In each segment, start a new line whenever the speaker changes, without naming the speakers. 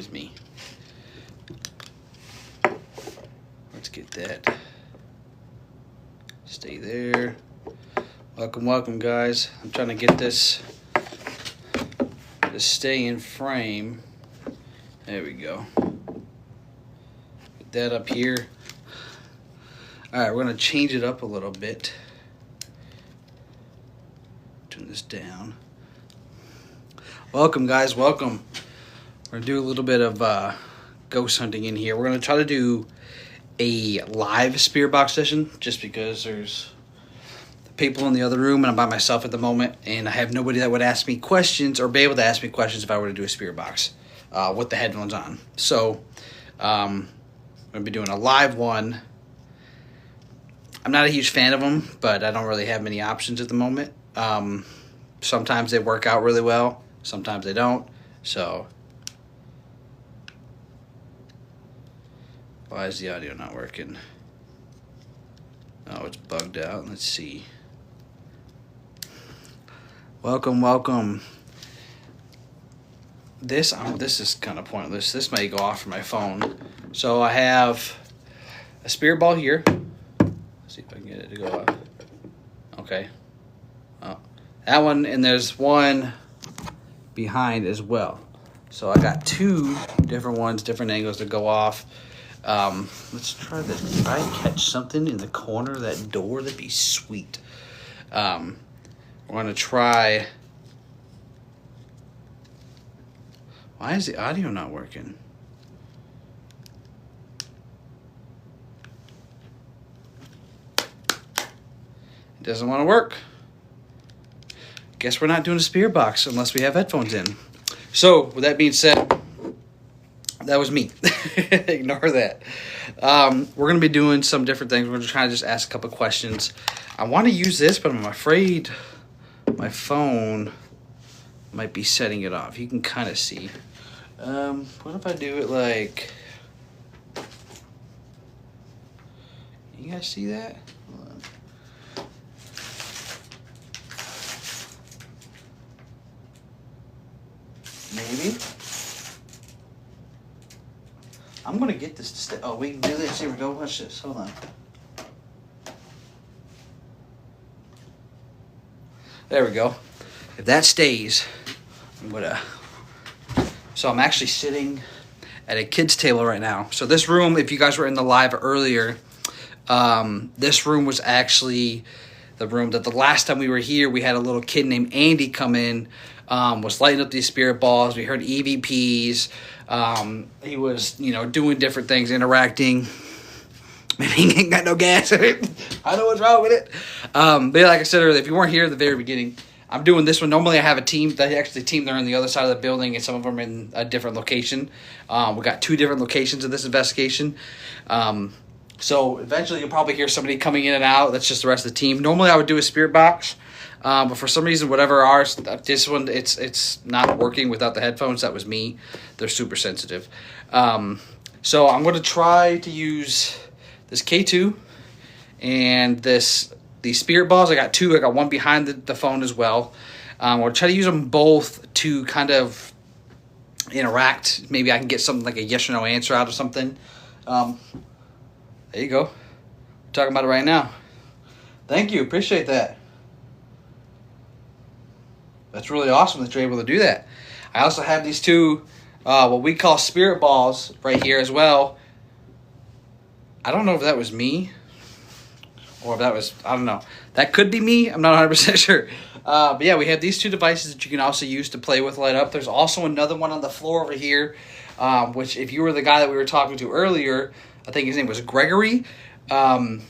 was me. Let's get that. Stay there. Welcome, welcome, guys. I'm trying to get this to stay in frame. There we go. Get that up here. All right, we're gonna change it up a little bit. Turn this down. Welcome, guys, welcome. We're gonna do a little bit of ghost hunting in here. We're gonna try to do a live spirit box session just because there's people in the other room and I'm by myself at the moment and I have nobody that would ask me questions or be able to ask me questions if I were to do a spirit box with the headphones on. So I'm gonna be doing a live one. I'm not a huge fan of them, but I don't really have many options at the moment. Sometimes they work out really well, sometimes they don't. So why is the audio not working? Oh, it's bugged out. Let's see. Welcome, welcome. This is kind of pointless. This may go off from my phone. So I have a spirit ball here. Let's see if I can get it to go off. Okay. Oh, that one, and there's one behind as well. So I got two different ones, different angles to go off. Let's try this. If I catch something in the corner of that door, that'd be sweet. We're going to try. Why is the audio not working? It doesn't want to work. Guess we're not doing a spirit box unless we have headphones in. So, with that being said, that was me. Ignore that. We're going to be doing some different things. We're going to try to just ask a couple questions. I want to use this, but I'm afraid my phone might be setting it off. You can kind of see. What if I do it like... You guys see that? Hold on. Maybe. I'm going to get this to stay. Oh, we can do this. Here we go. Watch this. Hold on. There we go. If that stays, I'm going to... So I'm actually sitting at a kid's table right now. So this room, if you guys were in the live earlier, this room was actually the room that the last time we were here, we had a little kid named Andy come in, was lighting up these spirit balls. We heard EVPs. He was, doing different things, interacting. Maybe he ain't got no gas in it. I know what's wrong with it. But yeah, like I said earlier, if you weren't here at the very beginning, I'm doing this one. Normally I have a team. They're on the other side of the building, and some of them are in a different location. We got 2 different locations of this investigation. So eventually you'll probably hear somebody coming in and out. That's just the rest of the team. Normally I would do a spirit box. But for some reason, this one, it's not working without the headphones. That was me. They're super sensitive. So I'm going to try to use this K2 and these spirit balls. I got 2. I got one behind the phone as well. I'll try to use them both to kind of interact. Maybe I can get something like a yes or no answer out of something. There you go. We're talking about it right now. Thank you. Appreciate that. That's really awesome that you're able to do that. I also have these 2, what we call spirit balls right here as well. I don't know if that was me or if that was, I don't know. That could be me. I'm not 100% sure. But yeah, we have these 2 devices that you can also use to play with, light up. There's also another one on the floor over here, which if you were the guy that we were talking to earlier, I think his name was Gregory, you'll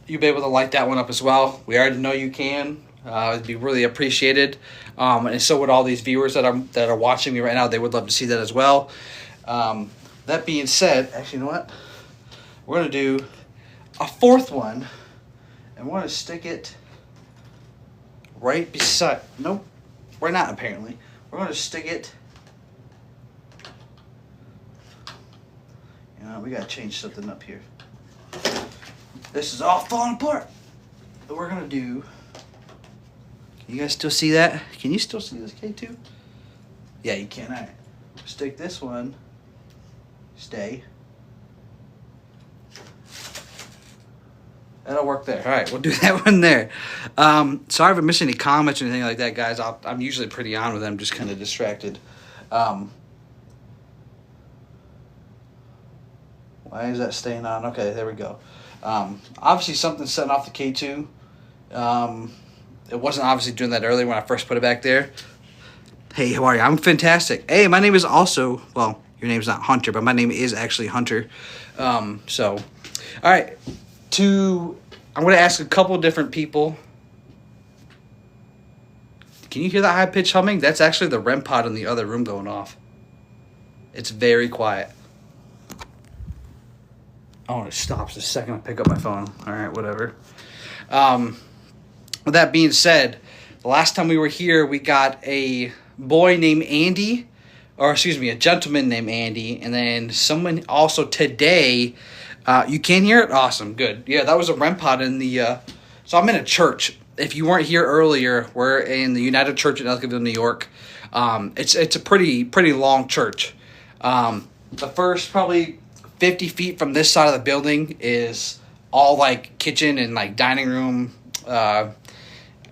be able to light that one up as well. We already know you can. It'd be really appreciated. And so would all these viewers that are watching me right now. They would love to see that as well. That being said, actually, you know what? We're going to do a 4th one. And we're going to stick it right beside... Nope, we're not apparently. We're going to stick it... we got to change something up here. This is all falling apart. But we're going to do... You guys still see that? Can you still see this K2? Yeah, you can. All right. Stick this one Stay. That'll work there. All right, we'll do that one there. Sorry if I missed any comments or anything like that, guys. I'm usually pretty on with them, just kind of distracted. Why is that staying on? Okay, there we go. Obviously, something's setting off the K2. It wasn't obviously doing that earlier when I first put it back there. Hey, how are you? I'm fantastic. Hey, my name is also, well, your name's not Hunter, but my name is actually Hunter. All right. I'm going to ask a couple different people. Can you hear that high-pitched humming? That's actually the REM pod in the other room going off. It's very quiet. Oh, it stops the second I pick up my phone. All right, whatever. With that being said, the last time we were here, we got a boy named Andy, or excuse me, a gentleman named Andy, and then someone also today. You can hear it? Awesome, good. Yeah, that was a REM pod in the. So I'm in a church. If you weren't here earlier, we're in the United Church in Ellicottville, New York. It's a pretty long church. The first probably 50 feet from this side of the building is all like kitchen and like dining room,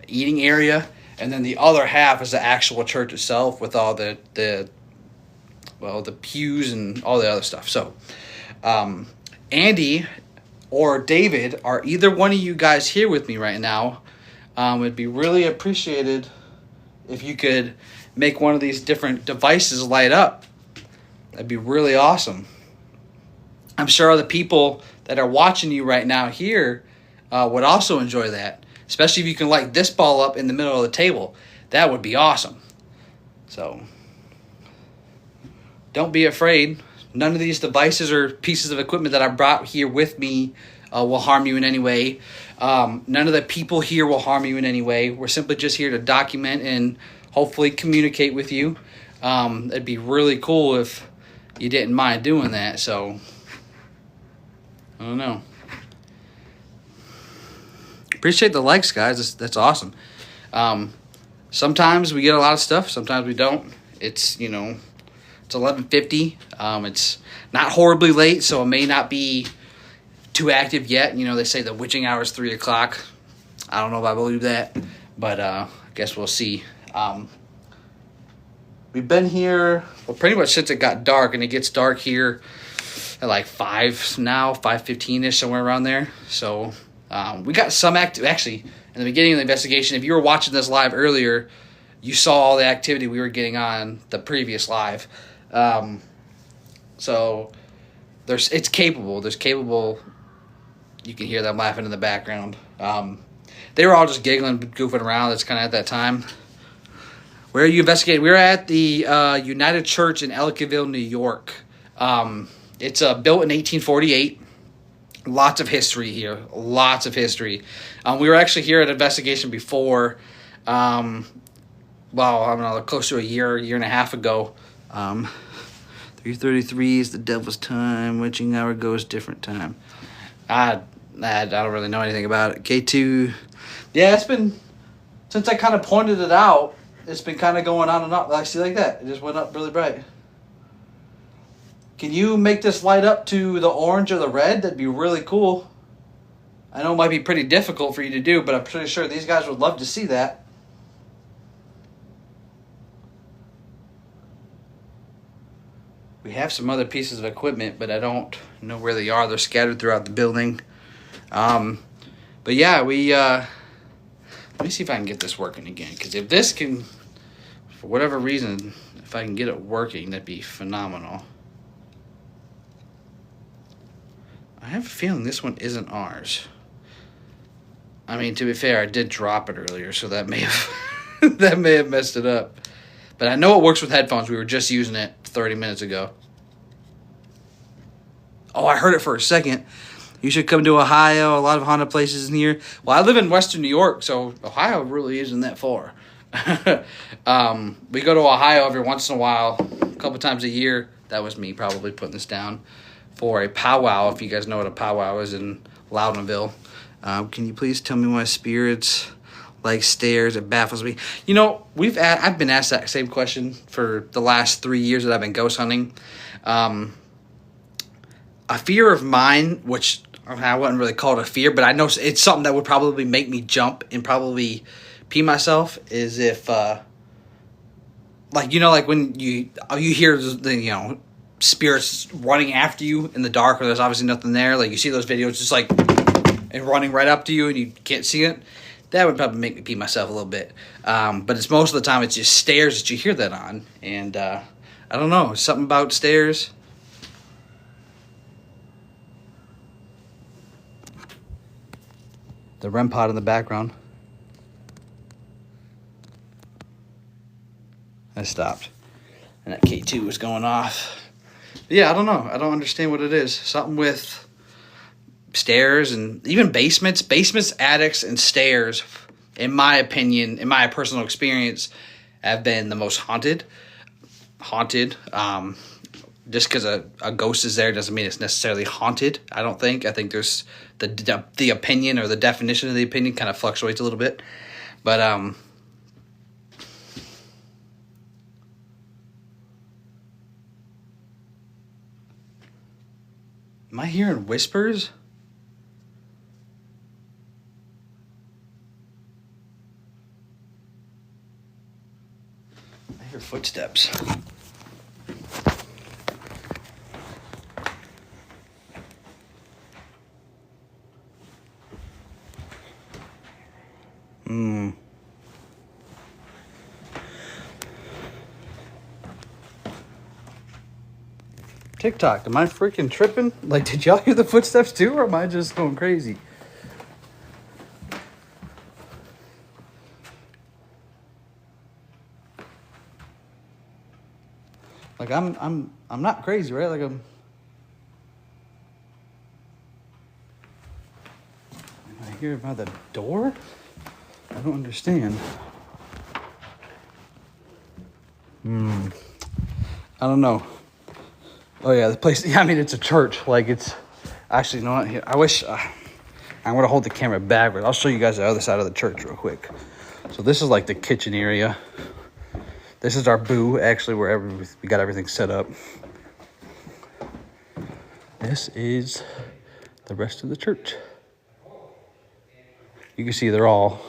eating area, and then the other half is the actual church itself with all the pews and all the other stuff. So, Andy or David, are either one of you guys here with me right now? It'd be really appreciated if you could make one of these different devices light up. That'd be really awesome. I'm sure the people that are watching you right now here would also enjoy that, especially if you can light this ball up in the middle of the table. That would be awesome. So, don't be afraid. None of these devices or pieces of equipment that I brought here with me will harm you in any way. None of the people here will harm you in any way. We're simply just here to document and hopefully communicate with you. It'd be really cool if you didn't mind doing that. So, I don't know. Appreciate the likes, guys. That's awesome. Sometimes we get a lot of stuff. Sometimes we don't. It's 11:50. It's not horribly late, so it may not be too active yet. They say the witching hour is 3 o'clock. I don't know if I believe that, but I guess we'll see. We've been here, pretty much since it got dark, and it gets dark here at like 5 now, 5:15-ish, somewhere around there. So we got some active. Actually, in the beginning of the investigation, if you were watching this live earlier, you saw all the activity we were getting on the previous live. So it's capable. There's capable. You can hear them laughing in the background. They were all just giggling, goofing around. It's kind of at that time. Where are you investigating? We're at the United Church in Ellicottville, New York. It's built in 1848. Lots of history here. Lots of history. We were actually here at an investigation before. I don't know, close to a year and a half ago. 3:33 is the devil's time. Witching hour goes different time. I don't really know anything about it. K2. Yeah, it's been, since I kind of pointed it out, it's been kind of going on and up. I see like that. It just went up really bright. Can you make this light up to the orange or the red? That'd be really cool. I know it might be pretty difficult for you to do, but I'm pretty sure these guys would love to see that. We have some other pieces of equipment, but I don't know where they are. They're scattered throughout the building. But yeah, let me see if I can get this working again. Because if this can, for whatever reason, if I can get it working, that'd be phenomenal. I have a feeling this one isn't ours. I mean, to be fair, I did drop it earlier, so that may have that may have messed it up. But I know it works with headphones. We were just using it 30 minutes ago. Oh, I heard it for a second. You should come to Ohio. A lot of haunted places in here. Well, I live in Western New York, so Ohio really isn't that far. We go to Ohio every once in a while, a couple times a year. That was me probably putting this down for a powwow, if you guys know what a powwow is in Loudonville. Can you please tell me why spirits like stairs? It baffles me. I've been asked that same question for the last 3 years that I've been ghost hunting. a fear of mine, which I wouldn't really call it a fear, but I know it's something that would probably make me jump and probably pee myself, is if, like, you know, like when you hear the, you know, spirits running after you in the dark, or there's obviously nothing there. Like, you see those videos just like, and running right up to you and you can't see it. That would probably make me pee myself a little bit. But it's most of the time it's just stairs that you hear that on. And I don't know, something about stairs. The REM pod in the background. I stopped. And that K2 was going off. But yeah, I don't know. I don't understand what it is. Something with stairs and even basements. Basements, attics, and stairs, in my opinion, in my personal experience, have been the most haunted. Just because a ghost is there doesn't mean it's necessarily haunted, I don't think. I think there's the opinion, or the definition of the opinion, kind of fluctuates a little bit. But am I hearing whispers? I hear footsteps. TikTok, am I freaking tripping? Like, did y'all hear the footsteps too, or am I just going crazy? Like, I'm not crazy, right? Like, am I here by the door? I don't understand. I don't know. Oh yeah, the place. Yeah, I mean, it's a church. Like, it's actually, you know what? Here, I wish I'm gonna hold the camera backward. I'll show you guys the other side of the church real quick. So this is like the kitchen area. This is our boo, actually, wherever we got everything set up. This is the rest of the church. You can see they're all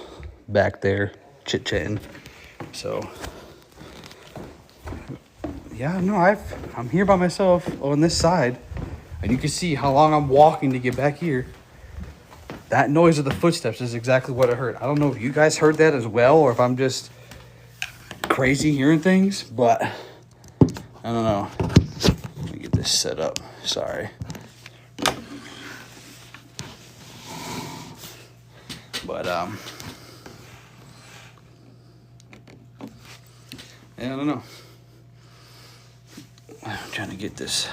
back there chit-chatting. So yeah, no, I'm here by myself on this side, and you can see how long I'm walking to get back here. That noise of the footsteps is exactly what I heard. I don't know if you guys heard that as well, or if I'm just crazy hearing things, but I don't know. Let me get this set up. Sorry. But yeah, I don't know. I'm trying to get this.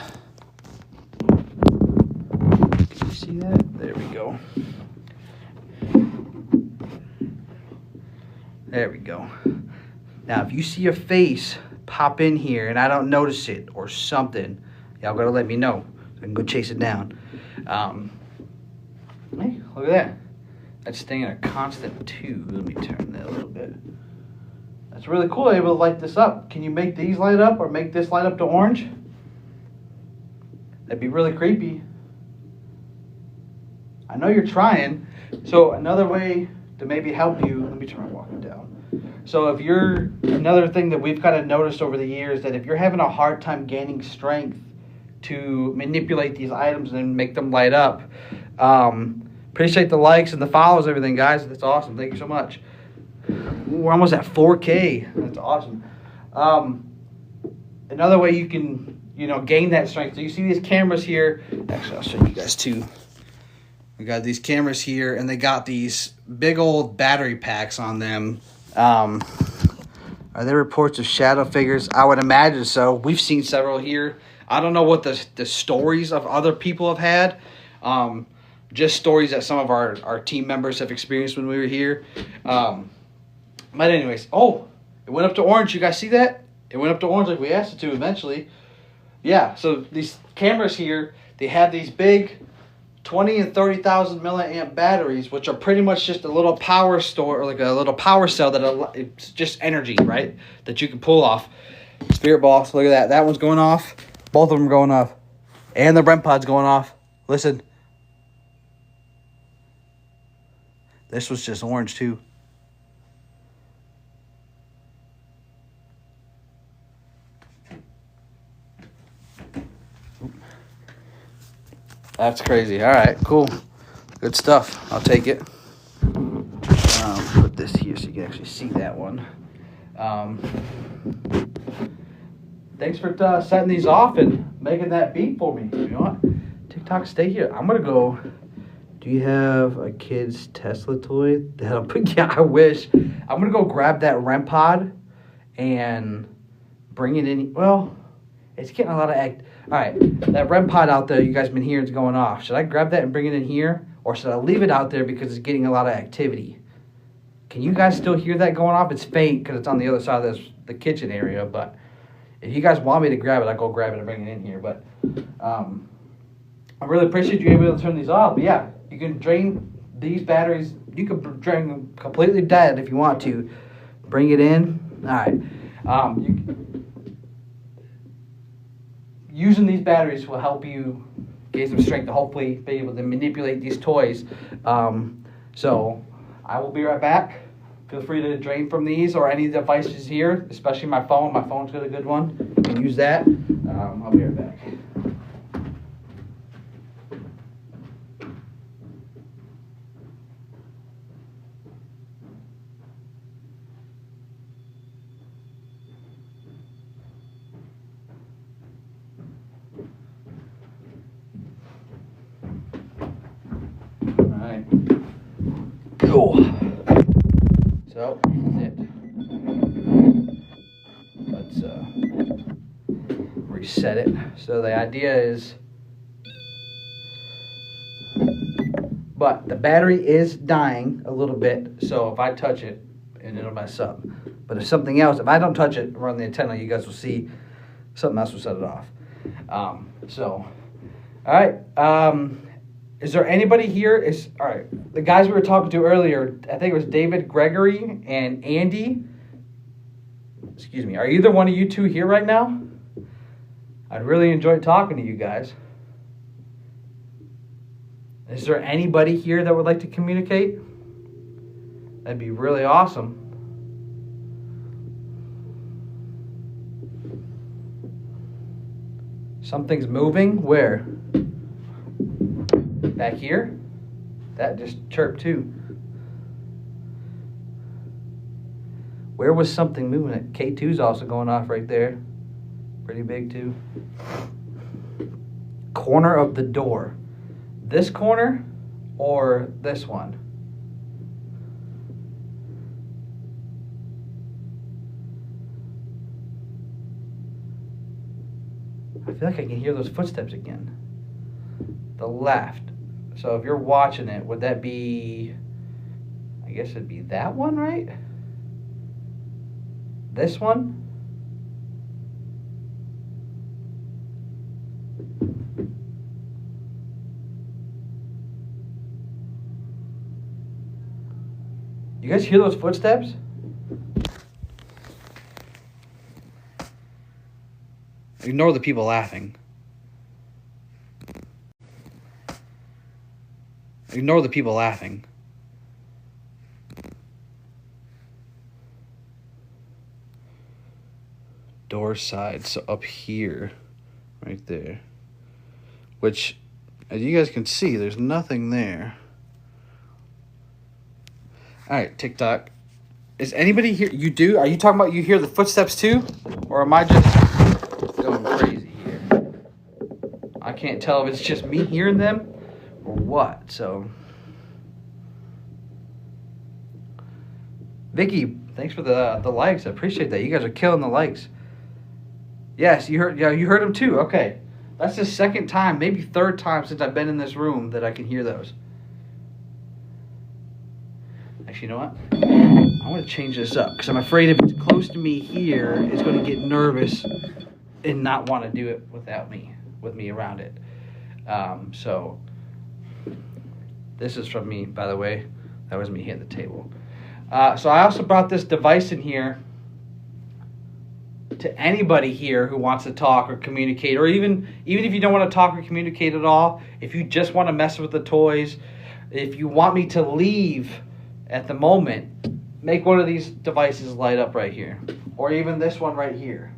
Can you see that? There we go. There we go. Now, if you see a face pop in here and I don't notice it or something, y'all gotta let me know so I can go chase it down. Hey, look at that. That's staying at a constant 2. Let me turn that a little bit. That's really cool, able to light this up. Can you make these light up or make this light up to orange? That'd be really creepy. I know you're trying. So another way to maybe help you, let me try walking down. So if you're, another thing that we've kind of noticed over the years, that if you're having a hard time gaining strength to manipulate these items and make them light up, appreciate the likes and the follows, everything, guys. That's awesome. Thank you so much. We're almost at 4K. That's awesome. Another way you can, gain that strength. So you see these cameras here. Actually, I'll show you guys too. We got these cameras here, and they got these big old battery packs on them. Are there reports of shadow figures? I would imagine so. We've seen several here. I don't know what the stories of other people have had. Just stories that some of our team members have experienced when we were here. But anyways, oh, it went up to orange. You guys see that? It went up to orange like we asked it to eventually. Yeah, so these cameras here, they have these big 20 and 30,000 milliamp batteries, which are pretty much just a little power store, or like a little power cell that it's just energy, right? That you can pull off. Spirit box, look at that. That one's going off. Both of them going off. And the REM pod's going off. Listen. This was just orange too. That's crazy. All right, cool. Good stuff. I'll take it. Put this here so you can actually see that one. Thanks for setting these off and making that beat for me. You know what? TikTok, stay here. I'm going to go. Do you have a kid's Tesla toy? Yeah, I wish. I'm going to go grab that REM pod and bring it in. Well, it's getting a lot of act. All right, that REM pod out there you guys been hearing is going off. Should I grab that and bring it in here? Or should I leave it out there because it's getting a lot of activity? Can you guys still hear that going off? It's faint because it's on the other side of the kitchen area. But if you guys want me to grab it, I'll go grab it and bring it in here. But I really appreciate you being able to turn these off. But yeah, you can drain these batteries. You can drain them completely dead if you want to. Bring it in. All right. Using these batteries will help you gain some strength to hopefully be able to manipulate these toys. So I will be right back. Feel free to drain from these or any devices here, especially my phone. My phone's got a good one. You can use that. I'll be right back. Alright. Cool. So, that's it. Let's reset it. So the idea is, but the battery is dying a little bit, so if I touch it, and it'll mess up. But if something else, if I don't touch it, run the antenna, you guys will see something else will set it off. Alright. Is there anybody here? All right. The guys we were talking to earlier, I think it was David Gregory and Andy. Excuse me. Are either one of you two here right now? I'd really enjoy talking to you guys. Is there anybody here that would like to communicate? That'd be really awesome. Something's moving. Where? Back here? That just chirped too. Where was something moving? It K2's also going off right there. Pretty big too. Corner of the door. This corner or this one? I feel like I can hear those footsteps again. The left. So if you're watching it, would that be, I guess it'd be that one, right? This one? You guys hear those footsteps? Ignore the people laughing. Ignore the people laughing. Door side, so up here, right there. Which, as you guys can see, there's nothing there. Alright, TikTok. Is anybody here? You do? Are you talking about you hear the footsteps too? Or am I just going crazy here? I can't tell if it's just me hearing them or what. So, Vicky, thanks for the likes. I appreciate that. You guys are killing the likes. Yes, you heard. Yeah, you heard them too. Okay, that's the second time, maybe third time since I've been in this room that I can hear those. Actually, you know what? I want to change this up because I'm afraid if it's close to me here, it's going to get nervous and not want to do it without me, with me around it. So this is from me, by the way. That was me hitting the table. So I also brought this device in here. to anybody here who wants to talk or communicate, or even if you don't want to talk or communicate at all, if you just want to mess with the toys, if you want me to leave at the moment, make one of these devices light up right here, or even this one right here.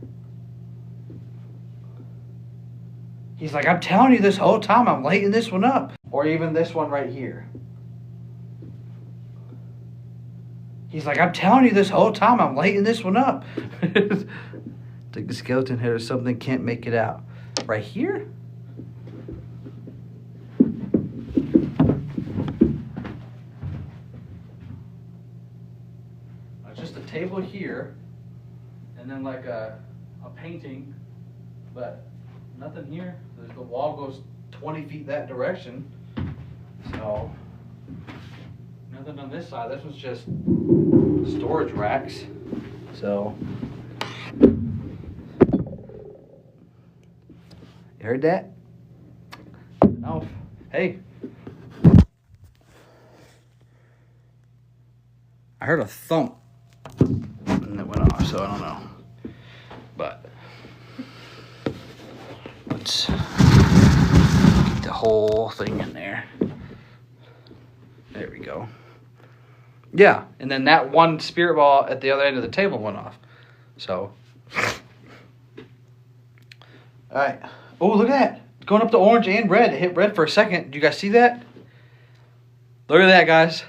He's like, I'm telling you this whole time, I'm lighting this one up. Or even this one right here. He's like, I'm telling you this whole time, I'm lighting this one up. It's like the skeleton head or something, can't make it out. Right here? Just a table here, and then like a painting, but nothing here. The wall goes 20 feet that direction, so nothing on this side. This one's just storage racks. So you heard that? No. Hey. I heard a thump and it went off, so I don't know. But let's get the whole thing in there. There we go. Yeah, and then that one spirit ball at the other end of the table went off. So, all right. Oh, look at that. It's going up to orange and red. It hit red for a second. Do you guys see that? Look at that, guys.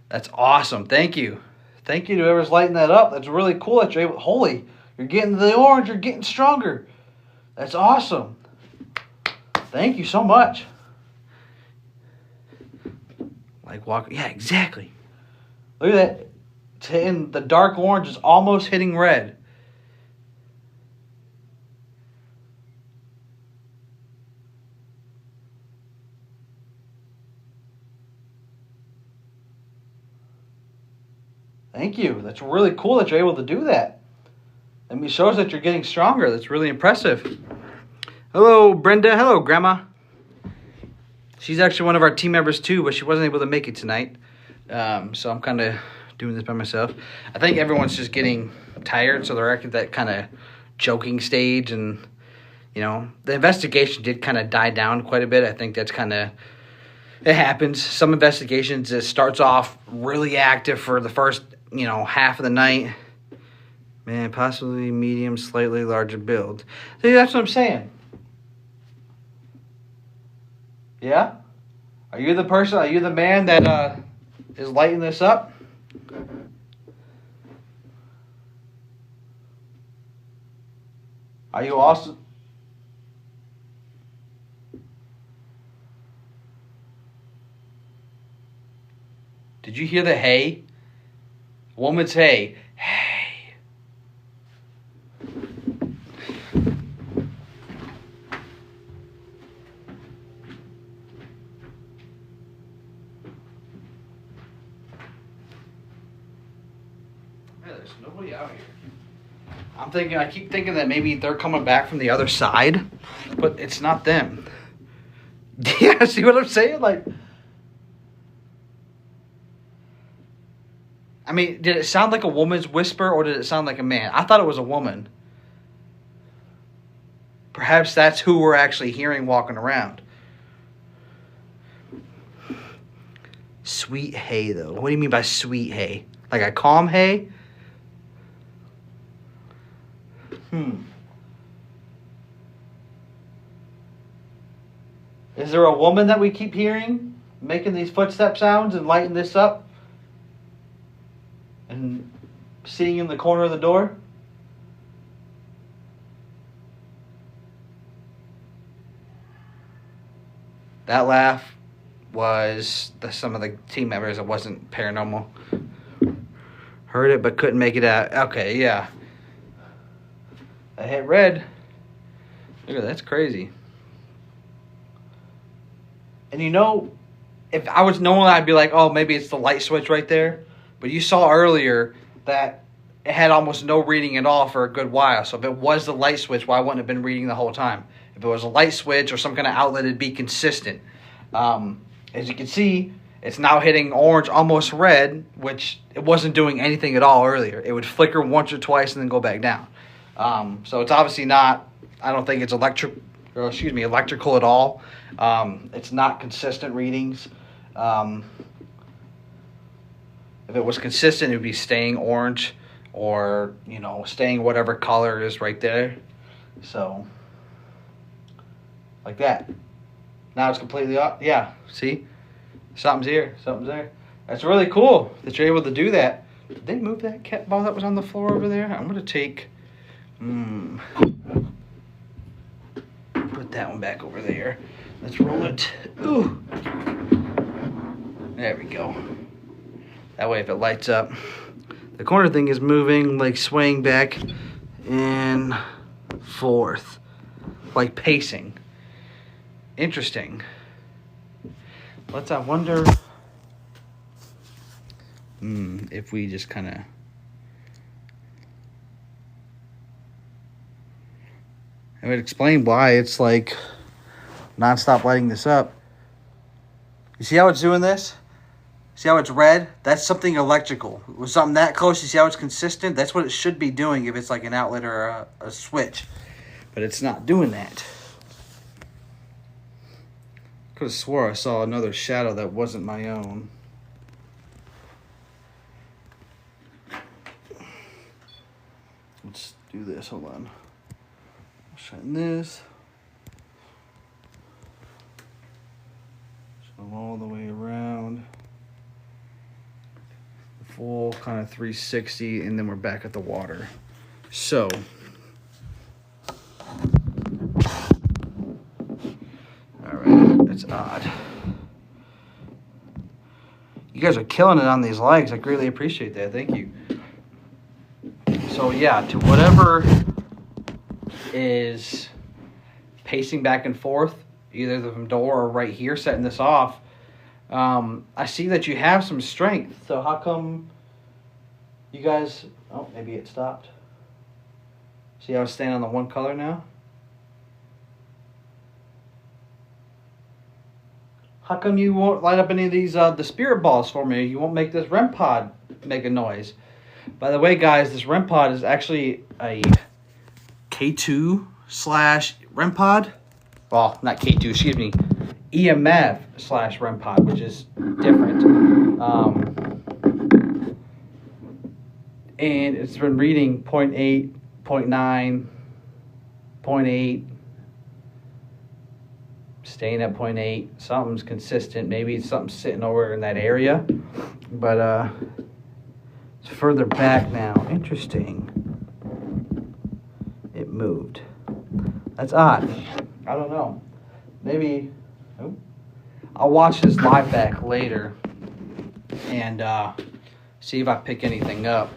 That's awesome. Thank you. Thank you to whoever's lighting that up. That's really cool that you're able. Holy, you're getting the orange. You're getting stronger. That's awesome. Thank you so much. Like walk. Yeah, exactly. Look at that. It's hitting, the dark orange is almost hitting red. Thank you. That's really cool that you're able to do that. It shows that you're getting stronger. That's really impressive. Hello, Brenda. Hello, Grandma. She's actually one of our team members too, but she wasn't able to make it tonight. So I'm kind of doing this by myself. I think everyone's just getting tired, so they're at that kind of joking stage. And, you know, the investigation did kind of die down quite a bit. I think that's kind of... It happens. Some investigations, it starts off really active for the first, you know, half of the night. Man, possibly medium, slightly larger build. See, that's what I'm saying. Yeah? Are you the person, are you the man that is lighting this up? Are you also... Did you hear the hay? Woman's hay. Hey. Hey, there's nobody out here. I keep thinking that maybe they're coming back from the other side, but it's not them. Yeah, see what I'm saying? Like... I mean, did it sound like a woman's whisper or did it sound like a man? I thought it was a woman. Perhaps that's who we're actually hearing walking around. Sweet hay, though. What do you mean by sweet hay? Like a calm hay? Is there a woman that we keep hearing making these footstep sounds and lighting this up? And sitting in the corner of the door? That laugh was some of the team members. It wasn't paranormal. Heard it but couldn't make it out. Okay, yeah. I hit red. Look at that, that's crazy. And you know, if I was normally, I'd be like, oh, maybe it's the light switch right there. But you saw earlier that it had almost no reading at all for a good while. So if it was the light switch, why wouldn't it have been reading the whole time? If it was a light switch or some kind of outlet, it'd be consistent. As you can see, it's now hitting orange, almost red, which it wasn't doing anything at all earlier. It would flicker once or twice and then go back down. So it's obviously not, I don't think it's electrical at all. It's not consistent readings. If it was consistent, it would be staying orange or, you know, staying whatever color is right there. So, like that. Now it's completely off. Yeah, see? Something's here. Something's there. That's really cool that you're able to do that. Did they move that cat ball that was on the floor over there? I'm going to take... put that one back over there. Let's roll it. Ooh. There we go. That way if it lights up. The corner thing is moving, like swaying back and forth. Like pacing. Interesting. I wonder if we just kind of... I would explain why it's like non-stop lighting this up. You see how it's doing this? See how it's red? That's something electrical. With something that close, you see how it's consistent? That's what it should be doing if it's like an outlet or a switch. But it's not doing that. Could have swore I saw another shadow that wasn't my own. Let's do this. Hold on. Shine this. So all the way around. Full kind of 360, and then we're back at the water. So. Alright, that's odd. You guys are killing it on these legs. I greatly appreciate that. Thank you. So yeah, to whatever is pacing back and forth, either the door or right here, setting this off, I see that you have some strength. So how come you guys... Oh, maybe it stopped. See how it's staying on the one color now? How come you won't light up any of these, the spirit balls for me? You won't make this REM pod make a noise. By the way, guys, this REM pod is actually a K2/REM pod. Well, not K2, excuse me. EMF/REM pod, which is different. And it's been reading 0.8, 0.9, 0.8. Staying at 0.8. Something's consistent. Maybe it's something sitting over in that area. But it's further back now. Interesting. It moved. That's odd. I don't know. Maybe... Oh, I'll watch this live back later and see if I pick anything up.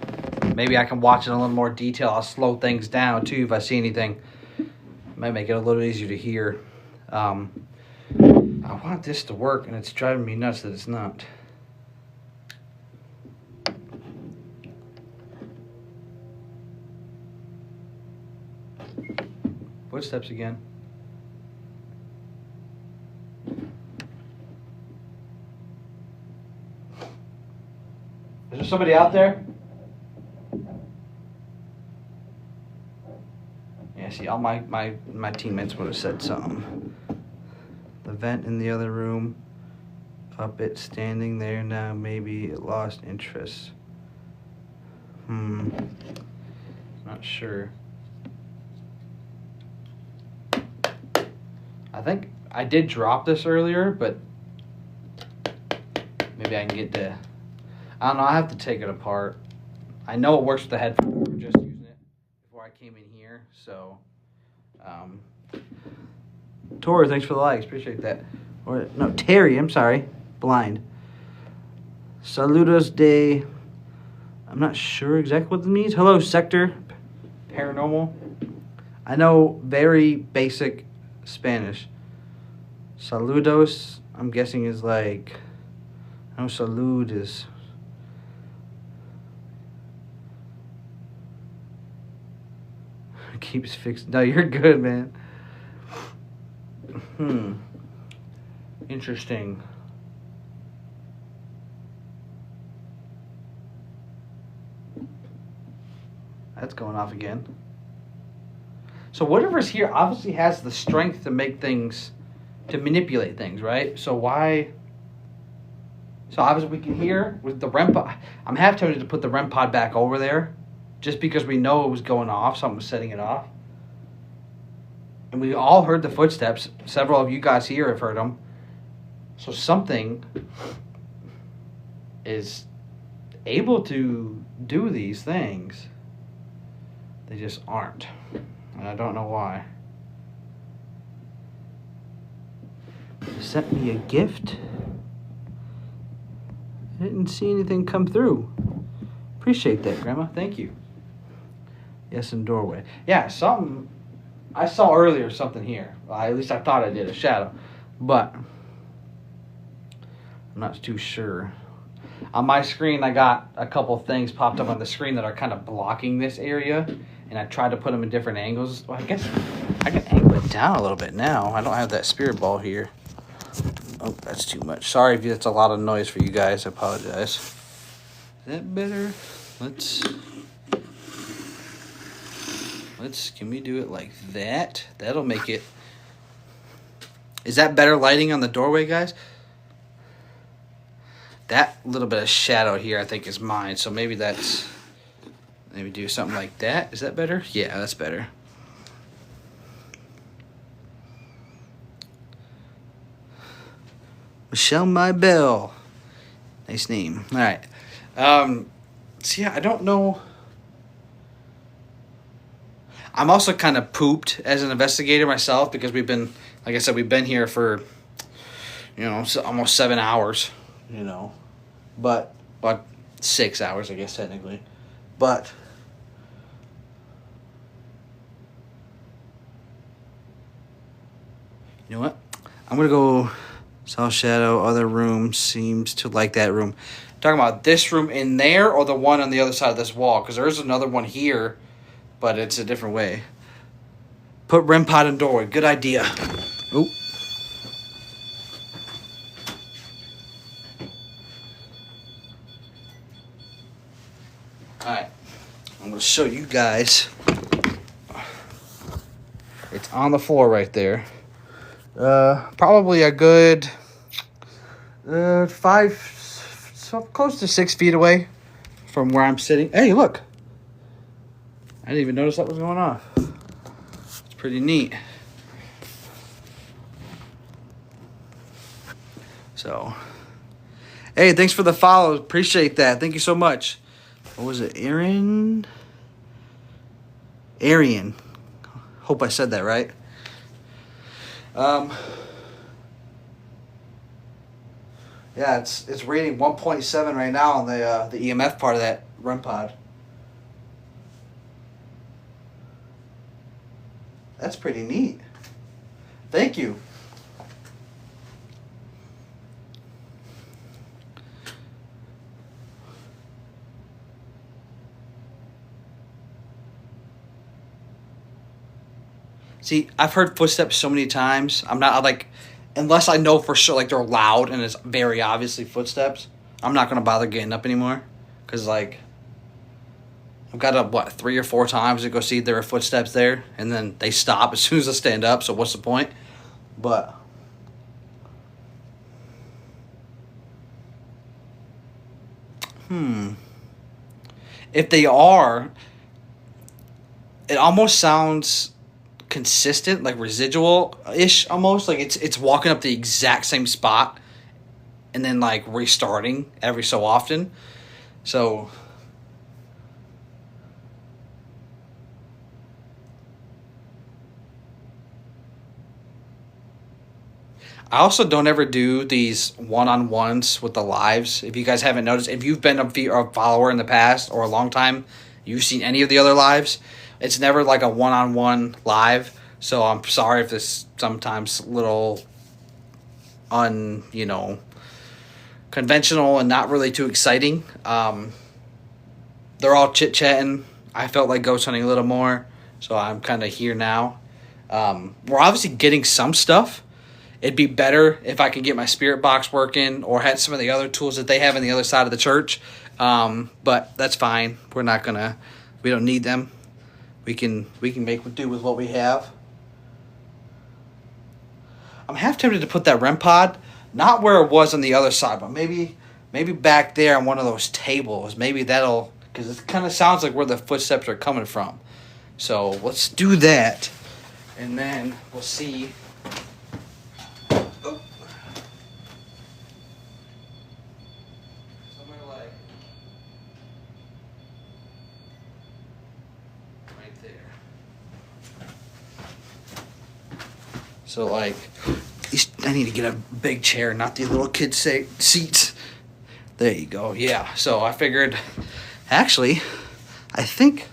Maybe I can watch it in a little more detail. I'll slow things down too if I see anything. Might make it a little easier to hear. I want this to work, and it's driving me nuts that it's not. Footsteps again. Is there somebody out there? Yeah, see, all my teammates would have said something. The vent in the other room, up it standing there now, maybe it lost interest. Not sure. I think I did drop this earlier, but maybe I can get to... I don't know, I have to take it apart. I know it works with the headphones. We were just using it before I came in here, so... Tori, thanks for the likes. Appreciate that. Or no, Terry, I'm sorry. Blind. Saludos de... I'm not sure exactly what it means. Hello, Sector Paranormal. I know very basic Spanish. Saludos, I'm guessing is like... I know salud is... Keeps fixed. No, you're good, man. Interesting. That's going off again. So whatever's here obviously has the strength to make things, to manipulate things, right? So why? So obviously we can hear with the REM pod. I'm half tempted to put the REM pod back over there, just because we know it was going off. Something was setting it off. And we all heard the footsteps. Several of you guys here have heard them. So something is able to do these things. They just aren't. And I don't know why. Sent me a gift. I didn't see anything come through. Appreciate that, Grandma. Thank you. Yes, in doorway. Yeah, something. I saw earlier something here. Well, at least I thought I did, a shadow. But I'm not too sure. On my screen, I got a couple things popped up on the screen that are kind of blocking this area. And I tried to put them in different angles. Well, I guess I can angle it down a little bit now. I don't have that spirit ball here. Oh, that's too much. Sorry if that's a lot of noise for you guys. I apologize. Is that better? Can we do it like that? That'll make it. Is that better lighting on the doorway, guys? That little bit of shadow here, I think, is mine. So maybe do something like that. Is that better? Yeah, that's better. Michelle My Bell. Nice name. All right. So yeah, I don't know. I'm also kind of pooped as an investigator myself because we've been, like I said, we've been here for, almost 7 hours, but 6 hours, I guess, technically. But you know what? I'm going to go saw shadow, other room, seems to like that room. Talking about this room in there or the one on the other side of this wall? Because there's another one here, but it's a different way. Put REM pod in doorway. Good idea. Oop. Alright. I'm going to show you guys. It's on the floor right there. Probably a good 5, so close to 6 feet away from where I'm sitting. Hey, look. I didn't even notice that was going off. It's pretty neat. So, hey, thanks for the follow. Appreciate that. Thank you so much. What was it? Arian. Hope I said that right. Yeah, it's rating 1.7 right now on the EMF part of that REM pod. That's pretty neat. Thank you. See, I've heard footsteps so many times. Unless I know for sure, they're loud and it's very obviously footsteps, I'm not going to bother getting up anymore. Because, I've got up, 3 or 4 times to go see if there are footsteps there. And then they stop as soon as I stand up, so what's the point? But if they are, it almost sounds consistent, like residual-ish almost. It's walking up the exact same spot and then, restarting every so often. So I also don't ever do these one-on-ones with the lives. If you guys haven't noticed, if you've been a follower in the past or a long time, you've seen any of the other lives, it's never like a one-on-one live. So I'm sorry if this sometimes a little conventional and not really too exciting. They're all chit-chatting. I felt like ghost hunting a little more, so I'm kind of here now. We're obviously getting some stuff. It'd be better if I could get my spirit box working or had some of the other tools that they have on the other side of the church. But that's fine. We don't need them. we can make do with what we have. I'm half tempted to put that REM pod not where it was on the other side, but maybe back there on one of those tables. Maybe that'll, because it kind of sounds like where the footsteps are coming from. So let's do that, and then we'll see. Oh. Somewhere like right there. So like, I need to get a big chair, not the little kid seats. There you go. Yeah. So I figured, actually, I think.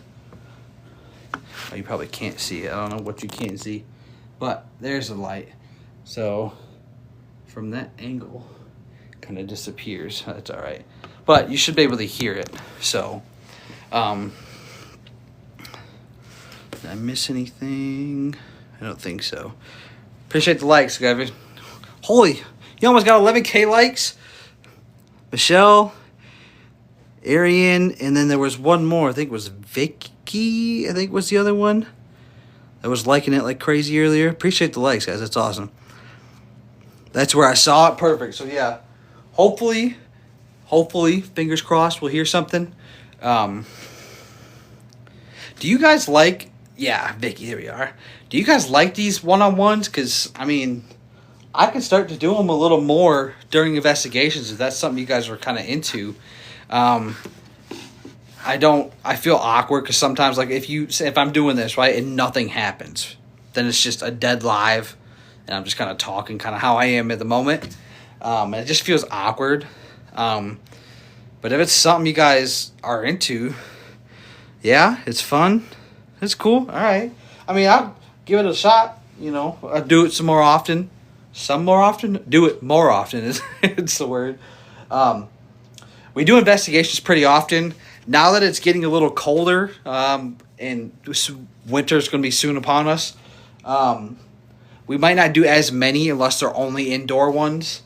Oh, you probably can't see it. I don't know what you can't see, but there's the light. So from that angle, it kind of disappears. That's all right, but you should be able to hear it. So, did I miss anything? I don't think so. Appreciate the likes, guys. Holy, you almost got 11K likes. Michelle, Arian, and then there was one more. I think it was Vicky, I think was the other one. I was liking it like crazy earlier. Appreciate the likes, guys. That's awesome. That's where I saw it. Perfect. So, yeah. Hopefully, fingers crossed, we'll hear something. Do you guys like... Yeah, Vicky, here we are. Do you guys like these one-on-ones? Because, I mean, I can start to do them a little more during investigations if that's something you guys are kind of into. I feel awkward because sometimes, like, if I'm doing this, right, and nothing happens, then it's just a dead live, and I'm just kind of talking kind of how I am at the moment. And it just feels awkward. But if it's something you guys are into, yeah, it's fun. It's cool. All right. I mean, I'll give it a shot. You know, I'll do it some more often. Do it more often is it's the word. We do investigations pretty often. Now that it's getting a little colder, and winter's going to be soon upon us, we might not do as many unless they're only indoor ones.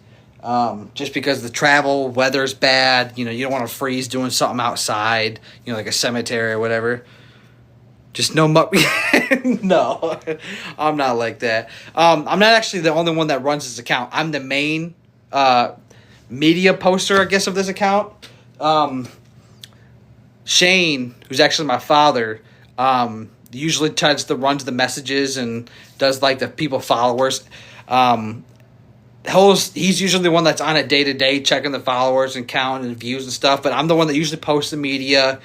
Just because the travel, weather's bad. You know, you don't want to freeze doing something outside, you know, like a cemetery or whatever. Just no no, I'm not like that. I'm not actually the only one that runs this account. I'm the main media poster, I guess, of this account. Shane, who's actually my father, usually runs the messages and does like the people followers. He's usually the one that's on it day to day, checking the followers and count and views and stuff. But I'm the one that usually posts the media.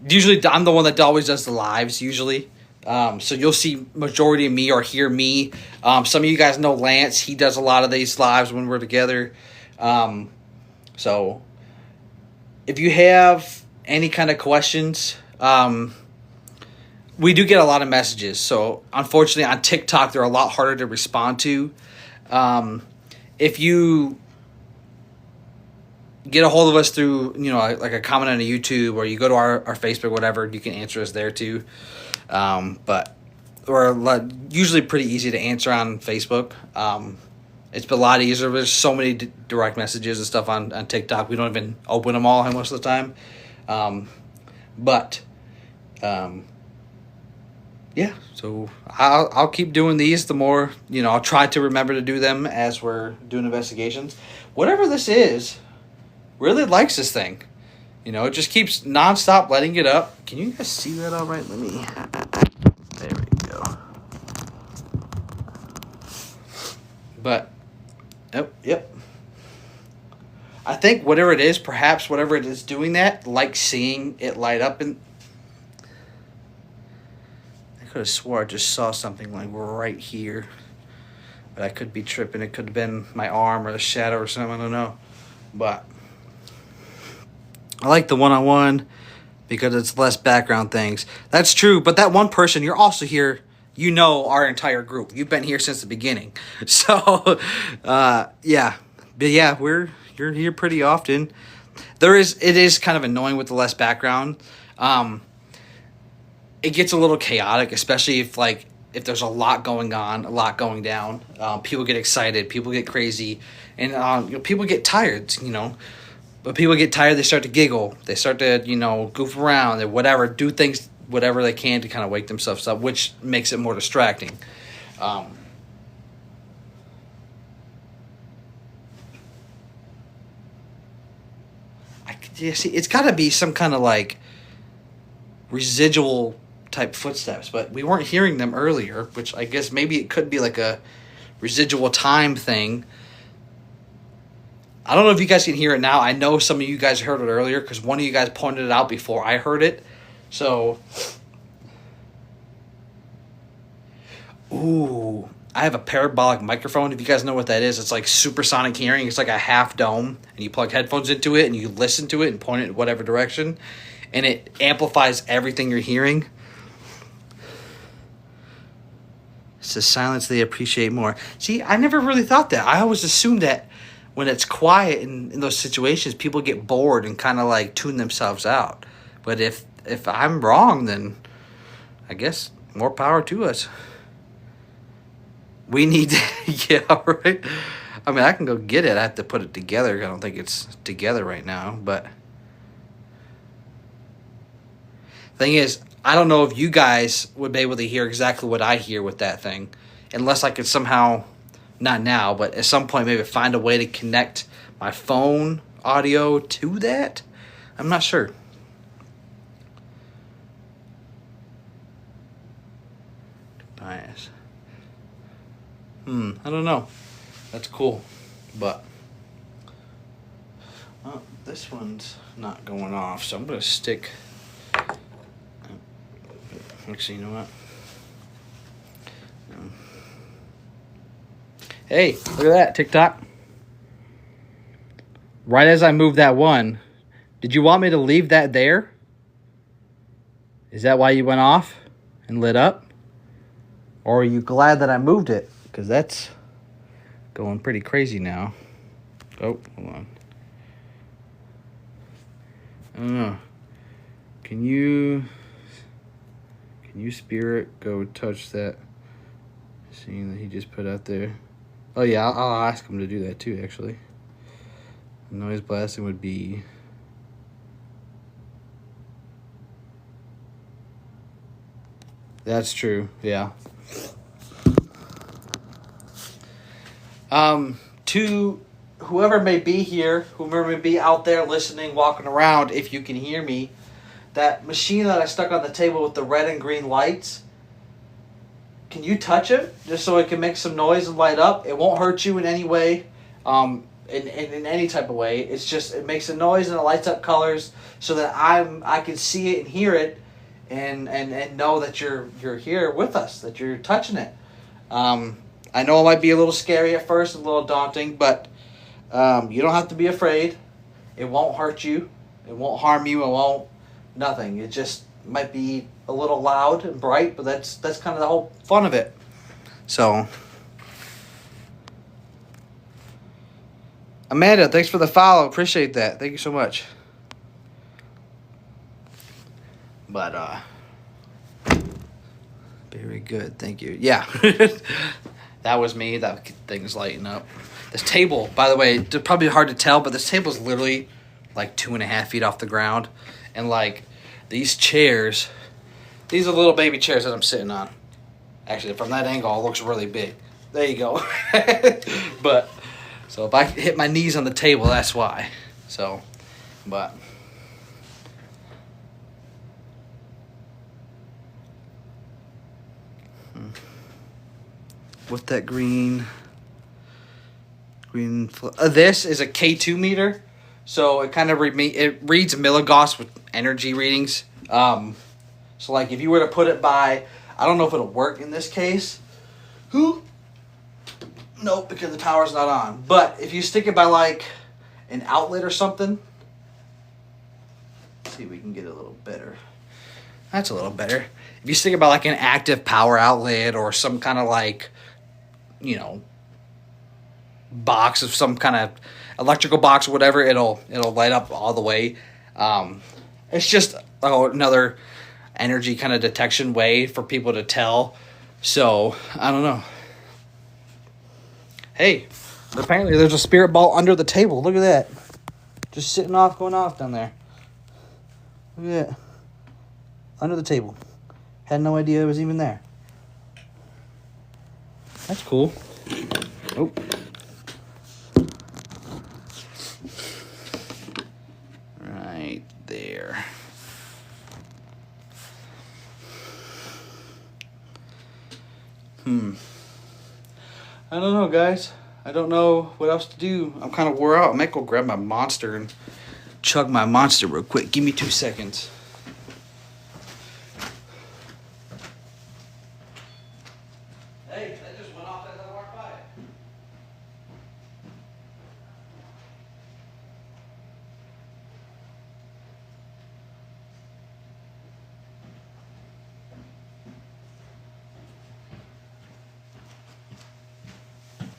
Usually, I'm the one that always does the lives, usually. So you'll see majority of me or hear me. Some of you guys know Lance. He does a lot of these lives when we're together. So if you have any kind of questions, we do get a lot of messages. So unfortunately, on TikTok, they're a lot harder to respond to. If you get a hold of us through, you know, like a comment on a YouTube, or you go to our Facebook, whatever, you can answer us there too. But we're usually pretty easy to answer on Facebook. It's been a lot easier. There's so many direct messages and stuff on TikTok. We don't even open them all most of the time. Yeah, so I'll keep doing these. The more, you know, I'll try to remember to do them as we're doing investigations. Whatever this is, really likes this thing. You know, it just keeps nonstop letting it up. Can you guys see that all right? There we go. But, yep. I think whatever it is, perhaps whatever it is doing that, like seeing it light up. And I could have swore I just saw something like right here. But I could be tripping. It could have been my arm or the shadow or something. I don't know. But I like the one-on-one because it's less background things. That's true, but that one person, you're also here, you know our entire group. You've been here since the beginning. So, yeah. But yeah, you're here pretty often. It is kind of annoying with the less background. It gets a little chaotic, especially if there's a lot going on, a lot going down. People get excited, people get crazy, and people get tired, you know. But people get tired, they start to giggle. They start to, goof around and whatever, do things, whatever they can to kind of wake themselves up, which makes it more distracting. See, it's got to be some kind of like residual type footsteps, but we weren't hearing them earlier, which I guess maybe it could be like a residual time thing. I don't know if you guys can hear it now. I know some of you guys heard it earlier because one of you guys pointed it out before I heard it. So, ooh, I have a parabolic microphone. If you guys know what that is, it's like supersonic hearing. It's like a half dome, and you plug headphones into it, and you listen to it and point it in whatever direction, and it amplifies everything you're hearing. It says silence they appreciate more. See, I never really thought that. I always assumed that when it's quiet in those situations, people get bored and kind of like tune themselves out. But if I'm wrong, then I guess more power to us. We need to, yeah, right? I mean, I can go get it. I have to put it together. I don't think it's together right now. But thing is, I don't know if you guys would be able to hear exactly what I hear with that thing. Unless I could somehow, not now, but at some point maybe find a way to connect my phone audio to that. I'm not sure. Bias. I don't know. That's cool. But this one's not going off, so I'm going to stick. Actually, you know what? Hey, look at that, TikTok. Right as I moved that one, did you want me to leave that there? Is that why you went off and lit up? Or are you glad that I moved it? Because that's going pretty crazy now. Oh, hold on. I don't know. Can you spirit go touch that scene that he just put out there? Oh yeah, I'll ask him to do that too, actually. Noise blasting would be... That's true, yeah. To whoever may be here, whoever may be out there listening, walking around, if you can hear me, that machine that I stuck on the table with the red and green lights, can you touch it just so it can make some noise and light up? It won't hurt you in any way, in any type of way. It's just, it makes a noise and it lights up colors so that I can see it and hear it and know that you're here with us, that you're touching it. I know it might be a little scary at first, a little daunting, but you don't have to be afraid. It won't hurt you. It won't harm you. It won't nothing. It just might be a little loud and bright, but that's kind of the whole fun of it. So, Amanda, thanks for the follow. Appreciate that. Thank you so much. But very good. Thank you. Yeah. That was me. That thing's lighting up. This table, by the way, it's probably hard to tell, but this table's literally like 2.5 feet off the ground. And like these chairs, these are little baby chairs that I'm sitting on. Actually, from that angle, it looks really big. There you go. But, so if I hit my knees on the table, that's why. So, but. With that green, this is a K2 meter, so it kind of it reads milligauss with energy readings. So like if you were to put it by, I don't know if it'll work in this case. Nope, because the power's not on. But if you stick it by like an outlet or something, let's see if we can get it a little better. That's a little better. If you stick it by like an active power outlet or some kind of like, you know, box of some kind of electrical box or whatever, it'll light up all the way. It's just another energy kind of detection way for people to tell. So I don't know. Hey, apparently there's a spirit ball under the table. Look at that. Just sitting off, going off down there. Look at that. Under the table. Had no idea it was even there. That's cool. Oh. Right there. I don't know, guys. I don't know what else to do. I'm kind of wore out. I might go grab my Monster and chug my Monster real quick. Give me 2 seconds. Hey, that just went off as I walked by.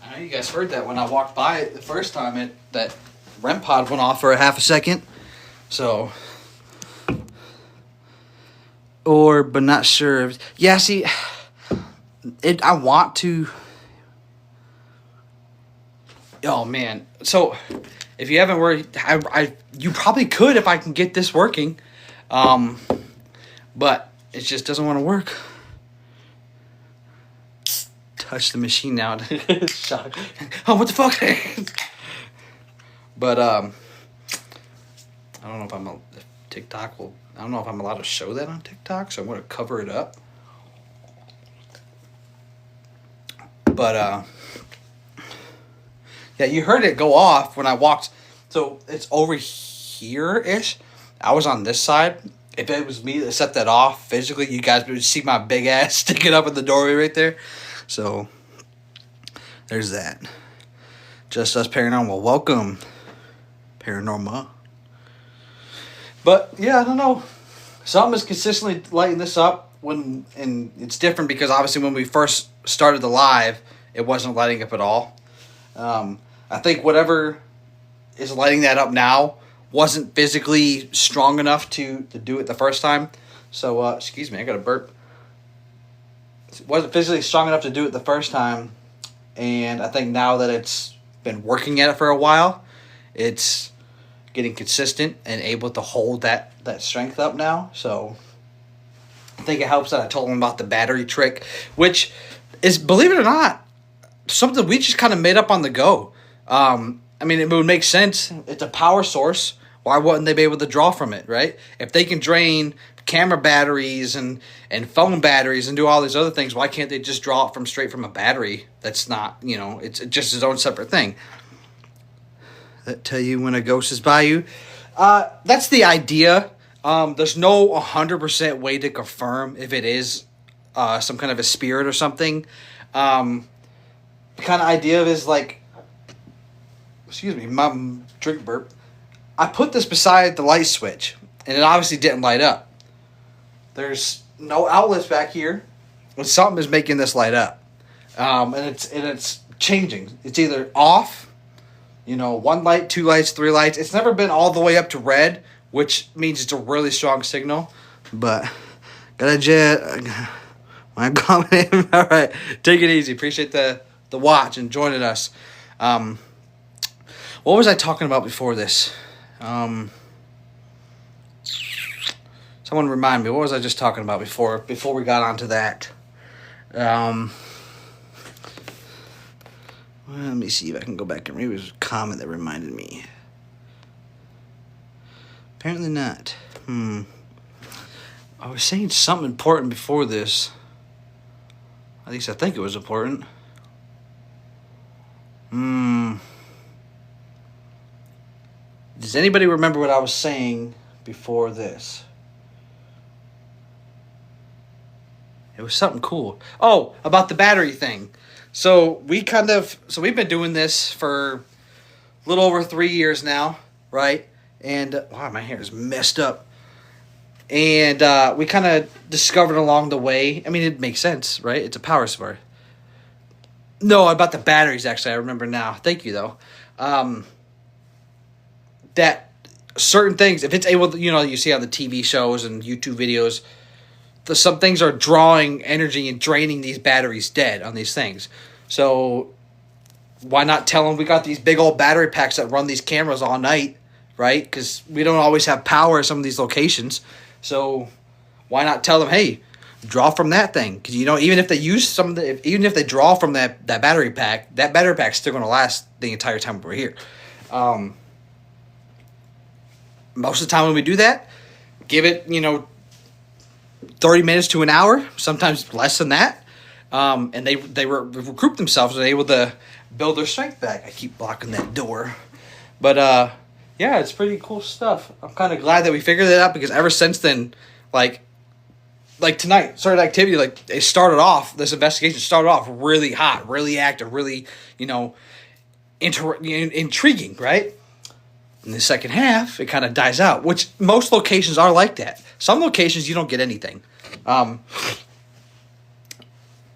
I know you guys heard that when I walked by it the first time. That REM pod went off for a half a second. So, but not sure. Yeah, see, I want to. Oh man! So, if you haven't worried, you probably could if I can get this working, but it just doesn't want to work. Touch the machine now. Shock. Oh, what the fuck? But I don't know if TikTok will. I don't know if I'm allowed to show that on TikTok, so I'm going to cover it up. But yeah, you heard it go off when I walked. So it's over here-ish. I was on this side. If it was me that set that off physically, you guys would see my big ass sticking up in the doorway right there. So there's that. Just Us Paranormal. Welcome, Paranormal. But yeah, I don't know. Something is consistently lighting this up and it's different because obviously when we first started the live, it wasn't lighting up at all. I think whatever is lighting that up now wasn't physically strong enough to do it the first time. So excuse me, I got a burp. It wasn't physically strong enough to do it the first time, and I think now that it's been working at it for a while, it's getting consistent and able to hold that strength up now. So I think it helps that I told him about the battery trick, which is, believe it or not, something we just kind of made up on the go. I mean, it would make sense. It's a power source. Why wouldn't they be able to draw from it, right? If they can drain camera batteries and phone batteries and do all these other things, why can't they just draw it straight from a battery? That's not, it's just its own separate thing. That tell you when a ghost is by you. That's the idea. There's no 100% way to confirm if it is some kind of a spirit or something. The kind of idea is like, excuse me, my drink burp. I put this beside the light switch, and it obviously didn't light up. There's no outlets back here, and something is making this light up. And it's changing. It's either off, 1 light, 2 lights, 3 lights. It's never been all the way up to red, which means it's a really strong signal. But got a jet. I'm coming in. All right, take it easy. Appreciate the watch and joining us. What was I talking about before this? Someone remind me. What was I just talking about before we got onto that? Well, let me see if I can go back and read. It was a comment that reminded me. Apparently not. I was saying something important before this. At least I think it was important. Does anybody remember what I was saying before this? It was something cool. Oh, about the battery thing. So we've been doing this for a little over 3 years now, right? And wow, my hair is messed up. And we kind of discovered along the way. I mean, it makes sense, right? It's a power source. No, about the batteries. Actually, I remember now. Thank you, though. That certain things, if it's able to, you see on the TV shows and YouTube videos, some things are drawing energy and draining these batteries dead on these things. So why not tell them we got these big old battery packs that run these cameras all night, right? Because we don't always have power at some of these locations. So why not tell them, hey, draw from that thing? Because, you know, even if they use some of the, even if they draw from that battery pack, that battery pack's still going to last the entire time we're here. Most of the time when we do that, give it, you know, 30 minutes to an hour, sometimes less than that. And they recruit themselves and are able to build their strength back. I keep blocking that door. But, yeah, it's pretty cool stuff. I'm kind of glad that we figured it out, because ever since then, like tonight, started activity, like, it started off, this investigation started off really hot, really active, really, you know, intriguing, right? In the second half, it kind of dies out, which most locations are like that. Some locations, you don't get anything.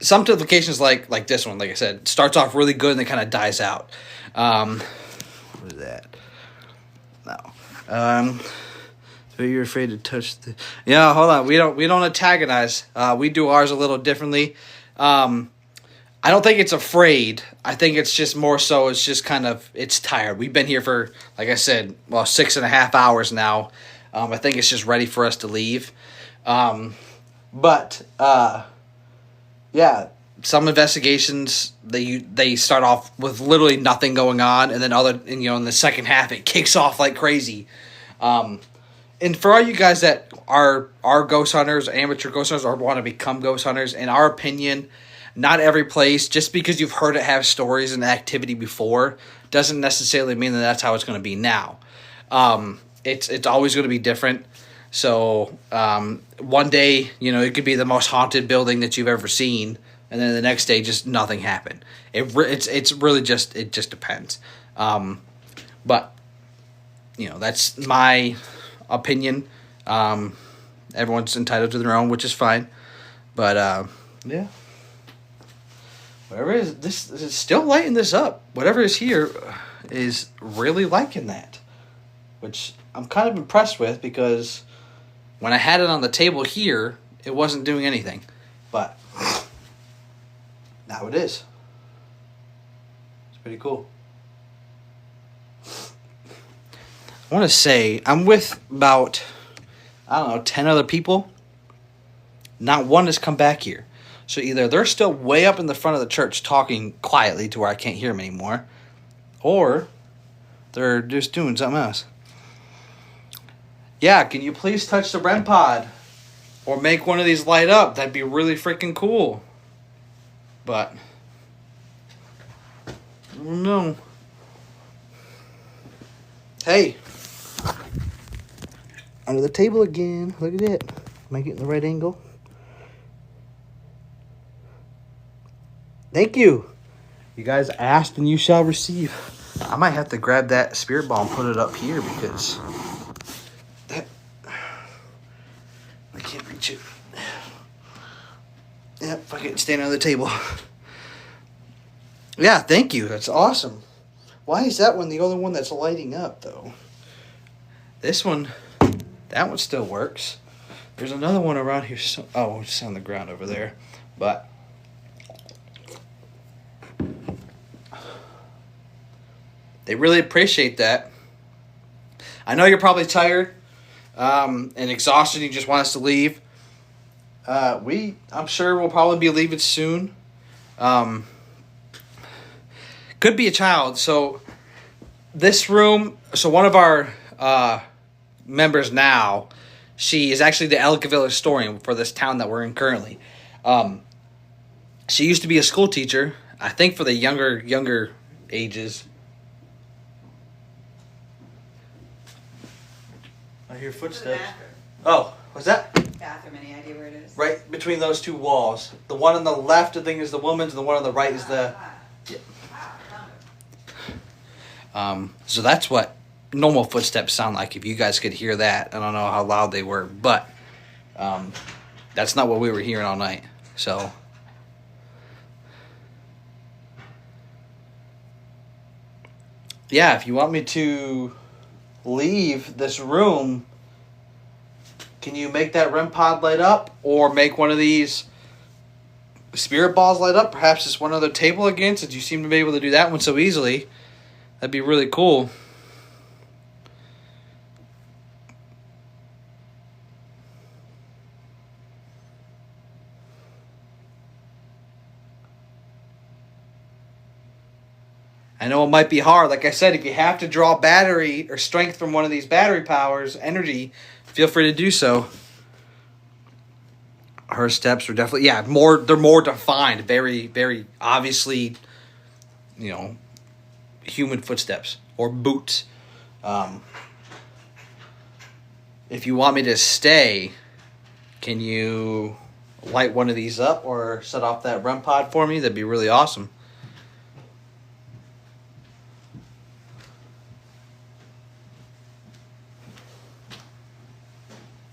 Some locations, like this one, like I said, starts off really good and then kind of dies out. What is that? No. So you're afraid to touch the... Yeah, hold on. We don't antagonize. We do ours a little differently. I don't think it's afraid. I think it's just more so, it's just kind of, it's tired. We've been here for, like I said, well, 6.5 hours now. I think it's just ready for us to leave. Yeah, some investigations, they start off with literally nothing going on, and then in the second half, it kicks off like crazy. And for all you guys that are ghost hunters, amateur ghost hunters, or want to become ghost hunters, in our opinion, not every place, just because you've heard it have stories and activity before, doesn't necessarily mean that that's how it's going to be now. It's always going to be different. So one day, you know, it could be the most haunted building that you've ever seen, and then the next day, just nothing happened. It's really just, it just depends. But you know, that's my opinion. Everyone's entitled to their own, which is fine. But yeah. Whatever is this is still lighting this up. Whatever is here is really liking that, which I'm kind of impressed with, because when I had it on the table here, it wasn't doing anything, but now it is. It's pretty cool. I want to say I'm with about, I don't know, 10 other people. Not one has come back here. So either they're still way up in the front of the church talking quietly to where I can't hear them anymore, or they're just doing something else. Yeah, can you please touch the REM pod or make one of these light up? That'd be really freaking cool. But I don't know. Hey, under the table again. Look at it. Am I getting the right angle? Thank you. You guys asked and you shall receive. I might have to grab that spirit ball and put it up here, because that, I can't reach it. Yep, fuck it, stand on the table. Yeah, thank you. That's awesome. Why is that one the only one that's lighting up, though? This one, that one still works. There's another one around here. Oh, it's on the ground over there. But they really appreciate that. I know you're probably tired and exhausted. You just want us to leave. I'm sure we'll probably be leaving soon. Could be a child. So this room, so one of our members now, she is actually the Ellicottville historian for this town that we're in currently. She used to be a school teacher, I think, for the younger ages. I hear footsteps. Oh, what's that?
Bathroom, any idea where it is?
Right between those two walls. The one on the left, I think, is the woman's, and the one on the right is the... Yeah. So that's what normal footsteps sound like, if you guys could hear that. I don't know how loud they were, but that's not what we were hearing all night. So yeah, if you want me to leave this room, can you make that REM pod light up, or make one of these spirit balls light up? Perhaps just one other table again, since you seem to be able to do that one so easily. That'd be really cool. I know it might be hard. Like I said, if you have to draw battery or strength from one of these battery powers, energy, feel free to do so. Her steps are definitely, yeah, they're more defined, very, very obviously, you know, human footsteps or boots. If you want me to stay, can you light one of these up or set off that REM pod for me? That'd be really awesome.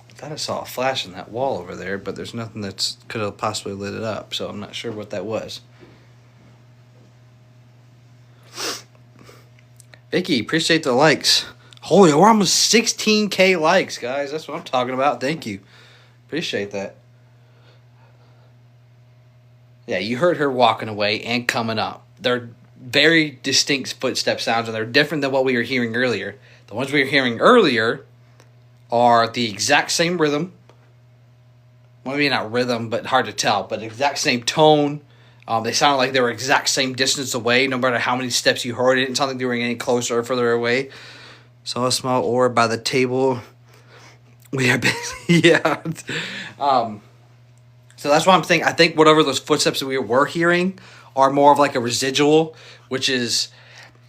I thought I saw a flash in that wall over there, but there's nothing that could have possibly lit it up, so I'm not sure what that was. Vicky, appreciate the likes. Holy, we're almost 16K likes, guys. That's what I'm talking about. Thank you. Appreciate that. Yeah, you heard her walking away and coming up. They're very distinct footstep sounds, and they're different than what we were hearing earlier. The ones we were hearing earlier are the exact same rhythm. Well, maybe not rhythm, but hard to tell. But exact same tone. They sounded like they were exact same distance away, no matter how many steps you heard. It didn't sound like they were any closer or further away. Saw a small orb by the table. We are busy. Yeah. So that's what I'm thinking. I think whatever those footsteps that we were hearing are more of like a residual, which is,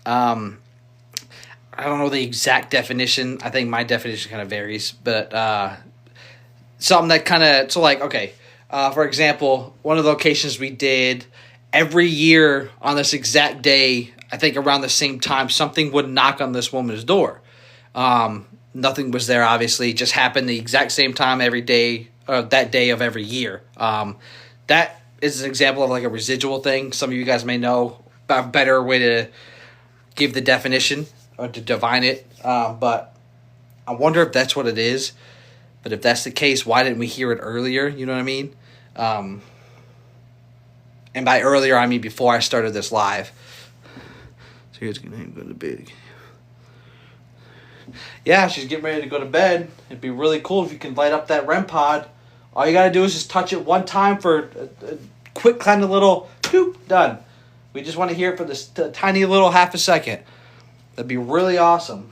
I don't know the exact definition. I think my definition kind of varies, but something that kind of, so like, okay, for example, one of the locations we did every year on this exact day, I think around the same time, something would knock on this woman's door. Nothing was there, obviously. It just happened the exact same time every day, that day of every year. That is an example of like a residual thing. Some of you guys may know a better way to give the definition or to divine it. But I wonder if that's what it is. But if that's the case, why didn't we hear it earlier? You know what I mean? And by earlier, I mean before I started this live. So here's going to go to bed. Yeah, she's getting ready to go to bed. It'd be really cool if you can light up that REM pod. All you got to do is just touch it one time for a quick kind of little poop, done. We just want to hear it for this tiny little half a second. That'd be really awesome.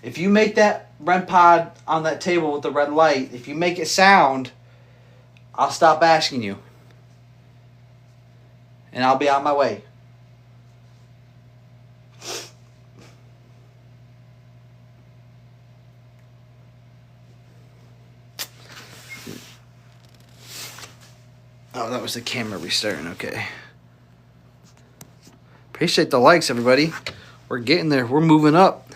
If you make that REM pod on that table with the red light, if you make it sound, I'll stop asking you. And I'll be on my way. Oh, that was the camera restarting. Okay. Appreciate the likes, everybody. We're getting there. We're moving up.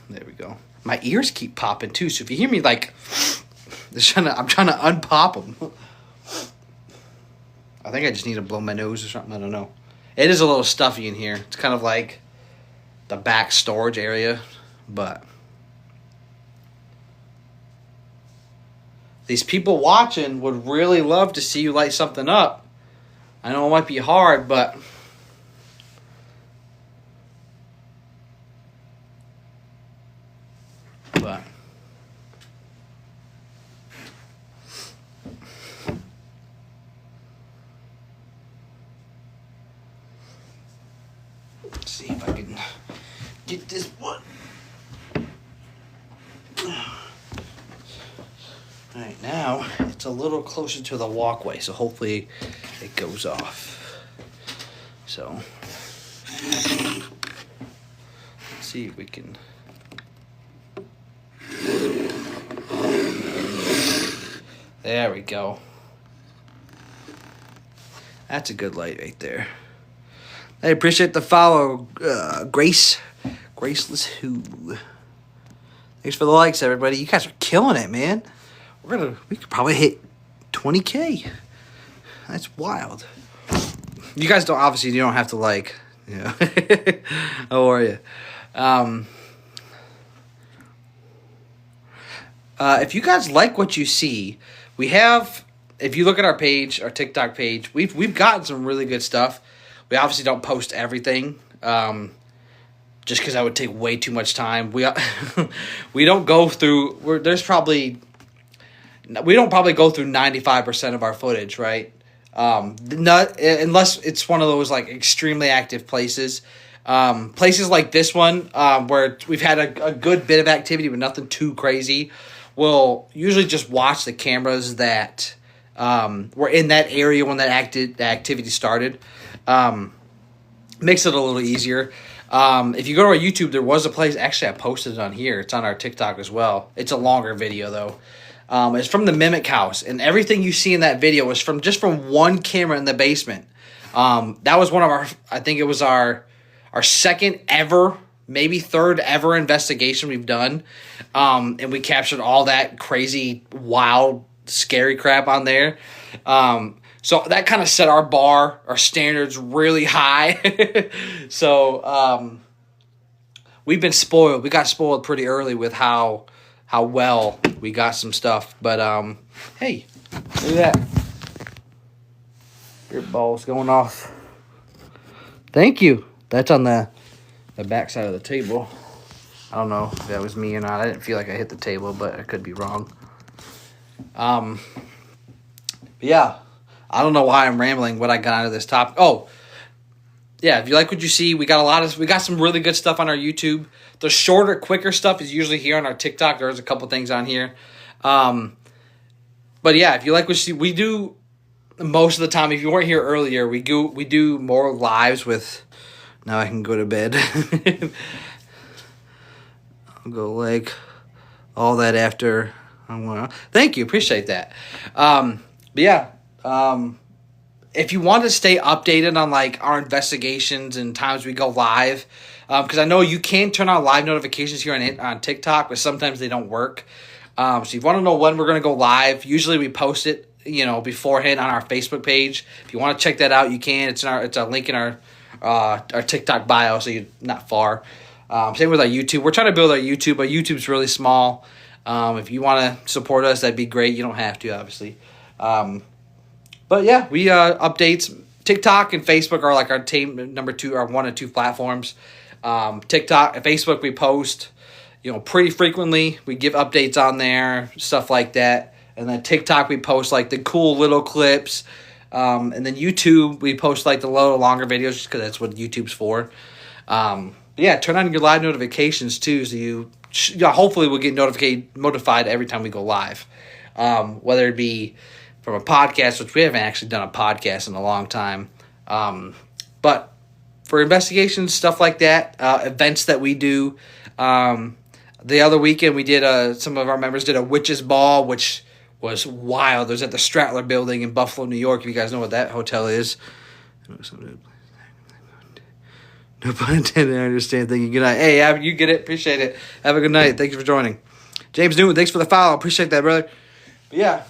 There we go. My ears keep popping too, so if you hear me like, I'm trying to unpop them. I think I just need to blow my nose or something. I don't know. It is a little stuffy in here. It's kind of like the back storage area, but these people watching would really love to see you light something up. I know it might be hard, but let's see if I can get this one. All right, now it's a little closer to the walkway, so hopefully it goes off. So let's see if we can. There we go. That's a good light right there. I appreciate the follow, Graceless Who. Thanks for the likes, everybody. You guys are killing it, man. We could probably hit 20K. That's wild. You guys don't, obviously, you don't have to like, you know. How are you? If you guys like what you see, we have, if you look at our page, our TikTok page, we've gotten some really good stuff. We obviously don't post everything. just because that would take way too much time. We don't go through. We don't probably go through 95% of our footage, right? Not unless it's one of those like extremely active places. Places like this one, where we've had a good bit of activity, but nothing too crazy. We'll usually just watch the cameras that were in that area when that activity started. Makes it a little easier. If you go to our YouTube, there was a place. Actually, I posted it on here. It's on our TikTok as well. It's a longer video though. It's from the Mimic House, and everything you see in that video was from one camera in the basement. That was one of our. I think it was our second ever, maybe third ever investigation we've done, and we captured all that crazy, wild, scary crap on there. So that kind of set our bar, our standards really high. So we've been spoiled. We got spoiled pretty early with how well we got some stuff. But hey, look at that. Your ball's going off. Thank you. That's on the back side of the table. I don't know if that was me or not. I didn't feel like I hit the table, but I could be wrong. But yeah, I don't know why I'm rambling. What I got out of this topic. Oh, yeah. If you like what you see, we got some really good stuff on our YouTube. The shorter, quicker stuff is usually here on our TikTok. There's a couple things on here. But yeah, if you like what you see, we do most of the time. If you weren't here earlier, we do more lives with. Now I can go to bed. I'll go like all that after. Thank you, appreciate that. But yeah, if you want to stay updated on like our investigations and times we go live, because I know you can turn on live notifications here on TikTok, but sometimes they don't work. So if you want to know when we're going to go live, usually we post it, beforehand on our Facebook page. If you want to check that out, you can. It's a link in our TikTok bio, so you're not far. Same with our YouTube. We're trying to build our YouTube, but YouTube's really small. If you want to support us, that'd be great. You don't have to, obviously. But yeah, we updates. TikTok and Facebook are like our number two, our 1 and 2 platforms. TikTok and Facebook we post, pretty frequently. We give updates on there, stuff like that. And then TikTok we post like the cool little clips. And then YouTube we post like the little longer videos just because that's what YouTube's for. Yeah, turn on your live notifications too, so you hopefully will get notified every time we go live. Whether it be from a podcast, which we haven't actually done a podcast in a long time. But for investigations, stuff like that, events that we do. The other weekend we did some of our members did a witches ball, which was wild. It was at the Stratler Building in Buffalo, New York. If you guys know what that hotel is. No pun intended, I understand. Thank you. Good night. Hey, you get it. Appreciate it. Have a good night. Thank you for joining. James Newton, thanks for the follow. Appreciate that, brother. But yeah,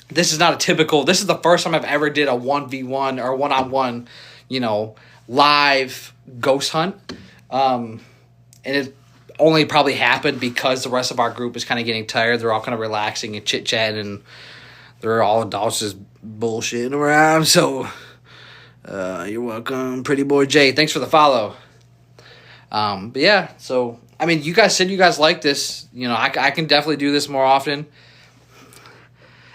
this is not a typical. This is the first time I've ever did a 1v1 or 1-on-1, live ghost hunt. And it only probably happened because the rest of our group is kind of getting tired. They're all kind of relaxing and chit-chatting, and they're all adults just bullshitting around. So you're welcome, pretty boy Jay. Thanks for the follow. But yeah, so I mean, you guys said you guys like this. I can definitely do this more often.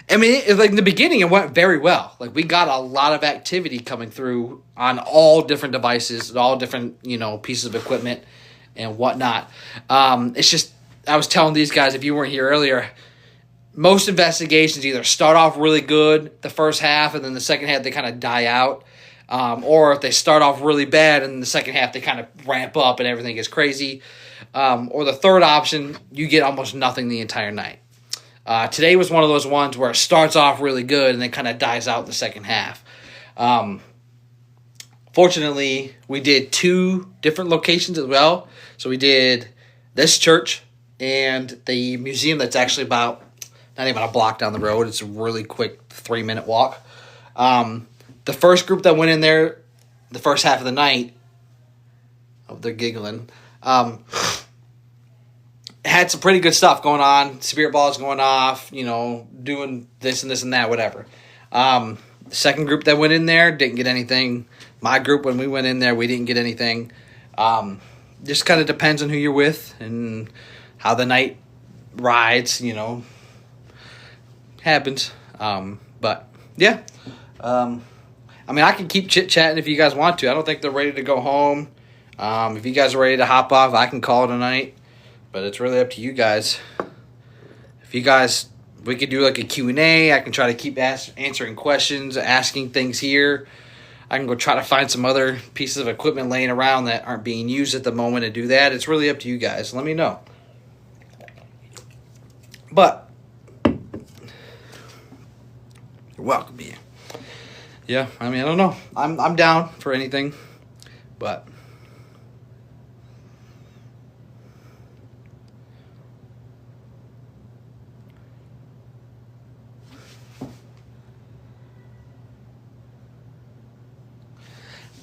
I mean, in the beginning, it went very well. Like, we got a lot of activity coming through on all different devices, all different, pieces of equipment and whatnot. It's just, I was telling these guys, if you weren't here earlier, most investigations either start off really good the first half, and then the second half they kind of die out. Or if they start off really bad, and in the second half they kind of ramp up and everything is crazy. Or the third option, you get almost nothing the entire night. Today was one of those ones where it starts off really good and then kind of dies out in the second half. Fortunately, we did 2 different locations as well. So we did this church and the museum that's actually about not even a block down the road. It's a really quick 3-minute walk. The first group that went in there, the first half of the night, they're giggling, had some pretty good stuff going on. Spirit balls going off, doing this and this and that, whatever. The second group that went in there didn't get anything. My group, when we went in there, we didn't get anything. Just kind of depends on who you're with and how the night rides, you know. Happens. But yeah. I mean, I can keep chit-chatting if you guys want to. I don't think they're ready to go home. If you guys are ready to hop off, I can call it a night. But it's really up to you guys. If you guys, we could do like a Q&A. I can try to keep answering questions, asking things here. I can go try to find some other pieces of equipment laying around that aren't being used at the moment and do that. It's really up to you guys. Let me know. But you're welcome here. Yeah, I mean, I don't know. I'm down for anything, but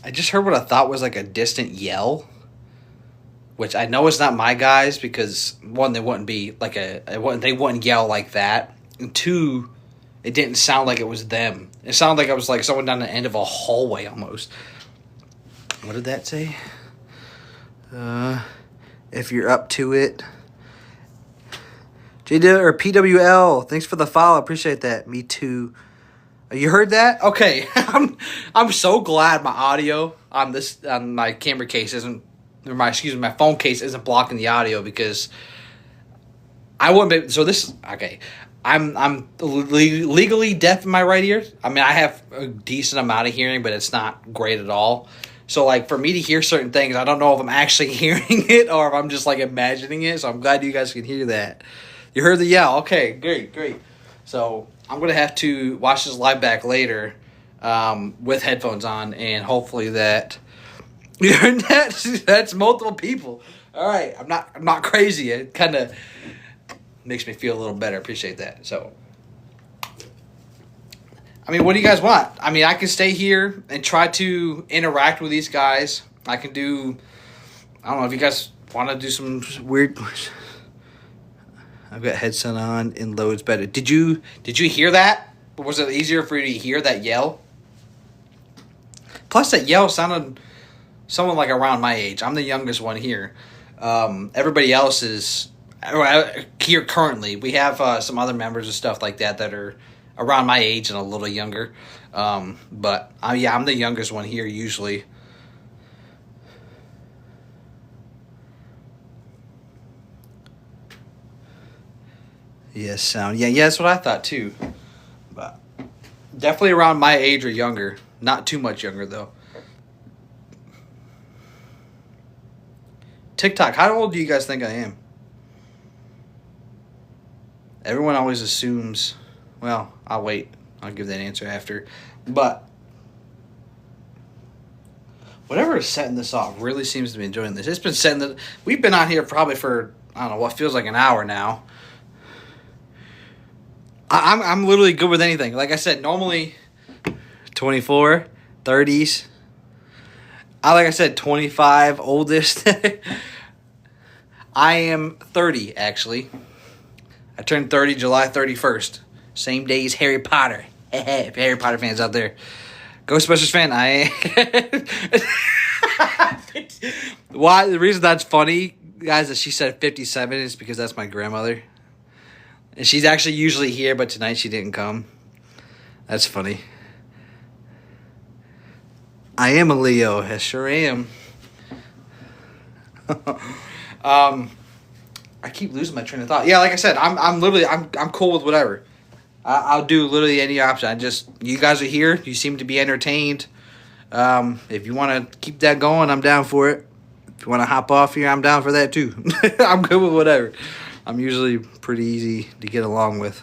I just heard what I thought was like a distant yell, which I know is not my guys because one, they wouldn't be like they wouldn't yell like that, and two, it didn't sound like it was them. It sounded like it was like someone down the end of a hallway almost. What did that say? If you're up to it. JD or PWL, thanks for the follow. Appreciate that. Me too. You heard that? Okay. I'm so glad my audio on my camera case isn't, or my phone case isn't blocking the audio, because I wouldn't be, so this, okay. I'm legally deaf in my right ear. I mean, I have a decent amount of hearing, but it's not great at all. So, like, for me to hear certain things, I don't know if I'm actually hearing it or if I'm just, like, imagining it. So I'm glad you guys can hear that. You heard the yell. Okay, great. So I'm going to have to watch this live back later with headphones on, and hopefully that you heard that. That's multiple people. All right, I'm not crazy. It kind of makes me feel a little better. Appreciate that. So, I mean, what do you guys want? I mean, I can stay here and try to interact with these guys. I can do, I don't know if you guys want to do some weird. I've got headset on and loads better. Did you hear that? Was it easier for you to hear that yell? Plus, that yell sounded someone like around my age. I'm the youngest one here. Everybody else is here currently. We have some other members and stuff like that are around my age and a little younger. But yeah, I'm the youngest one here usually. Yes, sound. Yeah, that's what I thought too. But definitely around my age or younger. Not too much younger though. TikTok, how old do you guys think I am? Everyone always assumes, well, I'll wait. I'll give that answer after. But whatever is setting this off really seems to be enjoying this. It's been setting we've been out here probably for, I don't know, what feels like an hour now. I'm literally good with anything. Like I said, normally 24, 30s. Like I said, 25, oldest. I am 30, actually. I turned 30 July 31st. Same day as Harry Potter. If you're Harry Potter fans out there. Ghostbusters fan, Why? The reason that's funny, guys, that she said 57 is because that's my grandmother. And she's actually usually here, but tonight she didn't come. That's funny. I am a Leo. I sure am. I keep losing my train of thought. Yeah, like I said, I'm literally cool with whatever. I'll do literally any option. You guys are here. You seem to be entertained. If you want to keep that going, I'm down for it. If you want to hop off here, I'm down for that too. I'm good with whatever. I'm usually pretty easy to get along with.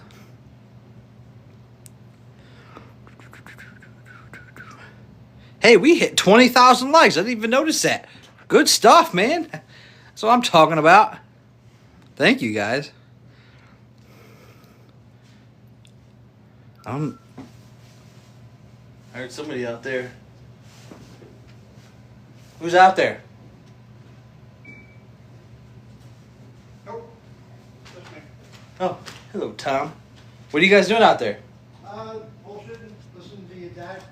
Hey, we hit 20,000 likes. I didn't even notice that. Good stuff, man. That's what I'm talking about. Thank you, guys. I heard somebody out there. Who's out there?
Nope. That's me.
Oh, hello, Tom. What are you guys doing out there?
Bullshitting, listening to your dad.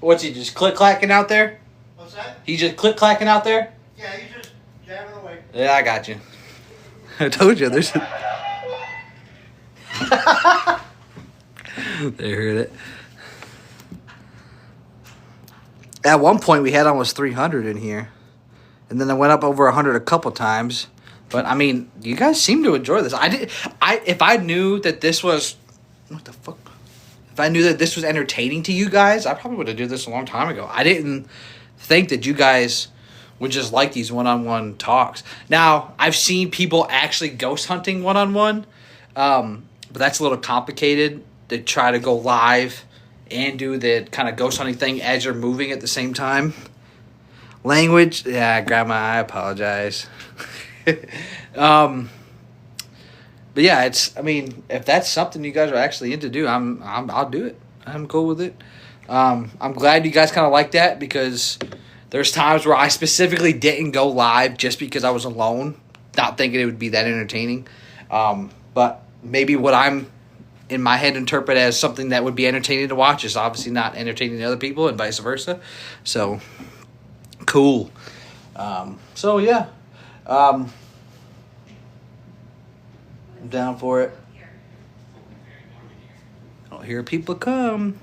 What's he just click-clacking out there?
What's that?
He just click-clacking out there?
Yeah, he's just jabbing away.
Yeah, I got you. I told you there's. They heard it. At one point, we had almost 300 in here, and then I went up over 100 a couple times. But I mean, you guys seem to enjoy this. If I knew that this was, what the fuck? If I knew that this was entertaining to you guys, I probably would have did this a long time ago. I didn't think that you guys would just like these one-on-one talks. Now, I've seen people actually ghost hunting one-on-one, but that's a little complicated to try to go live and do the kind of ghost hunting thing as you're moving at the same time. Language, yeah, Grandma, I apologize. But yeah, I mean, if that's something you guys are actually into do, I'll do it. I'm cool with it. I'm glad you guys kind of like that, because there's times where I specifically didn't go live just because I was alone, not thinking it would be that entertaining. But maybe what I'm in my head interpret as something that would be entertaining to watch is obviously not entertaining to other people, and vice versa. So cool. So yeah. I'm down for it. I don't hear people come.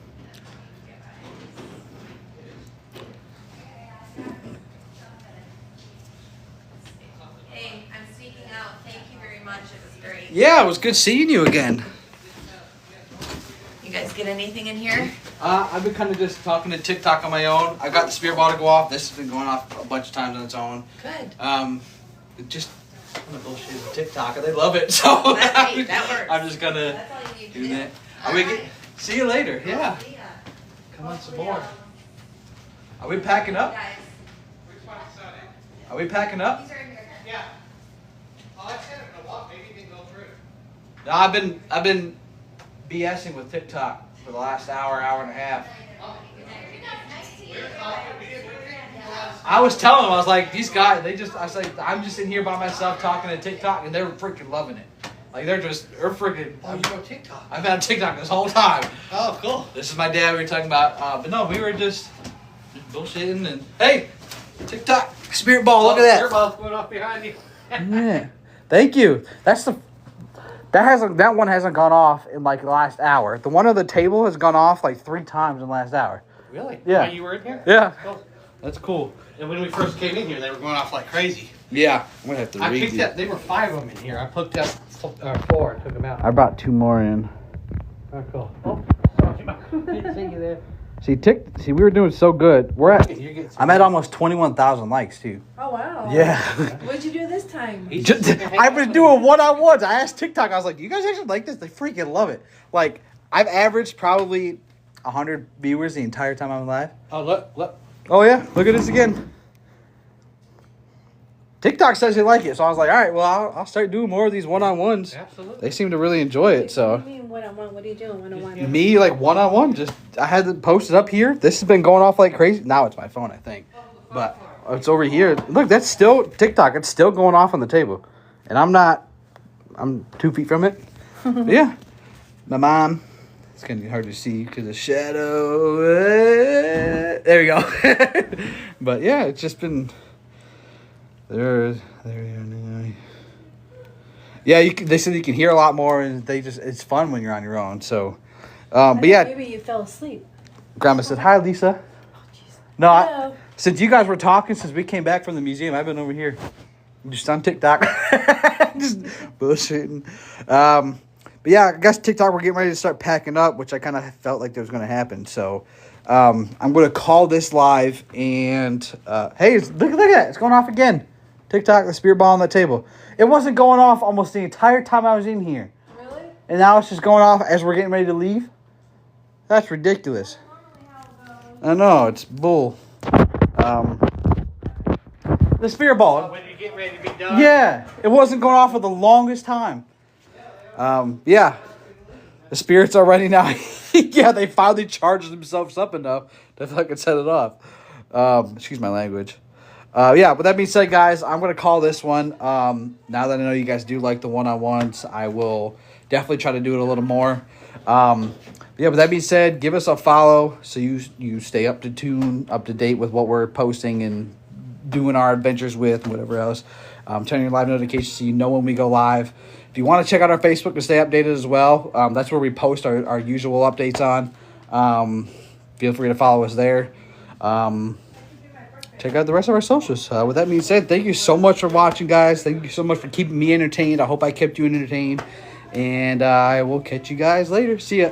Hey, I'm speaking out. Thank you very much. It was great.
Yeah, it was good seeing you again.
You guys get anything in here?
I've been kind of just talking to TikTok on my own. I got the spirit ball to go off. This has been going off a bunch of times on its own.
Good.
Just kind of bullshit with TikTok, and they love it. So
That's neat. That works.
I'm just gonna
That's all you need to
do
do.
that.
All right.
See you later. Yeah.
See ya.
Come on, some
Hopefully,
more. Are we packing up?
Guys,
Are we packing up?
these are in here.
Yeah. Oh, I said it in a walk. Maybe you didn't go through.
No, I've been BSing with TikTok for the last hour and a half. I was telling them, I was like, these guys, I was like, I'm just in here by myself talking to TikTok, and they're freaking loving it. Like, they're freaking.
Oh, you go TikTok.
I've had TikTok this whole time.
Oh, cool.
This is my dad we were talking about. But no, we were just bullshitting, and hey, TikTok, spirit ball, look at
Your
that.
mouth's going off behind you.
Yeah. Thank you. That one hasn't gone off in like the last hour. The one on the table has gone off like 3 times in the last hour.
Really?
Yeah.
While you were in here?
Yeah.
Cool.
That's cool.
And when we first came in here, they were going off like crazy.
Yeah. I'm gonna have to
I
read
picked
these.
up. There were 5 of them in here. I picked up 4 and took them out.
I brought 2 more in.
Oh, cool. Oh, didn't see you there.
See, we were doing so good.
You get some-
I'm at almost 21,000 likes too.
Oh, wow.
Yeah.
What'd you do this time?
I've been doing one-on-ones. I asked TikTok, I was like, you guys actually like this? They freaking love it. Like, I've averaged probably 100 viewers the entire time I'm live.
Oh, look.
Oh yeah, look at this again. TikTok says they like it, so I was like, all right, well, I'll start doing more of these one-on-ones.
Absolutely.
They seem to really enjoy it,
What
so.
do you mean one-on-one? What are you doing one-on-one?
Me, like, one-on-one, just, I had it posted up here. This has been going off like crazy. Now it's my phone, I think. But it's over here. Look, that's still TikTok. It's still going off on the table. And I'm 2 feet from it. But yeah. My mom. It's going to be hard to see because of shadow. There we go. But yeah, it's just been... There we are now. Yeah, they said you can hear a lot more, and it's fun when you're on your own. So, but yeah,
Maybe you fell asleep.
Grandma said, "Hi, Lisa." No,
Hello.
since you guys were talking, since we came back from the museum, I've been over here, just on TikTok, just bullshitting. But yeah, I guess TikTok, we're getting ready to start packing up, which I kind of felt like that was going to happen. So, I'm going to call this live, and hey, look at that, it's going off again. TikTok, the spirit ball on the table. It wasn't going off almost the entire time I was in here.
Really?
And now it's just going off as we're getting ready to leave? That's ridiculous. I know, it's bull. The spirit ball.
When you get ready to be done.
Yeah, it wasn't going off for the longest time. Yeah. The spirits are ready now. Yeah, they finally charged themselves up enough to fucking set it off. Excuse my language. Yeah, but that being said, guys, I'm going to call this one. Now that I know you guys do like the one-on-ones, I will definitely try to do it a little more. Yeah, but that being said, give us a follow so you stay up to date with what we're posting and doing our adventures with and whatever else. Turn your live notifications so you know when we go live. If you want to check out our Facebook to stay updated as well, that's where we post our usual updates on. Feel free to follow us there. Check out the rest of our socials. With that being said, thank you so much for watching, guys. Thank you so much for keeping me entertained. I hope I kept you entertained. And I will catch you guys later. See ya.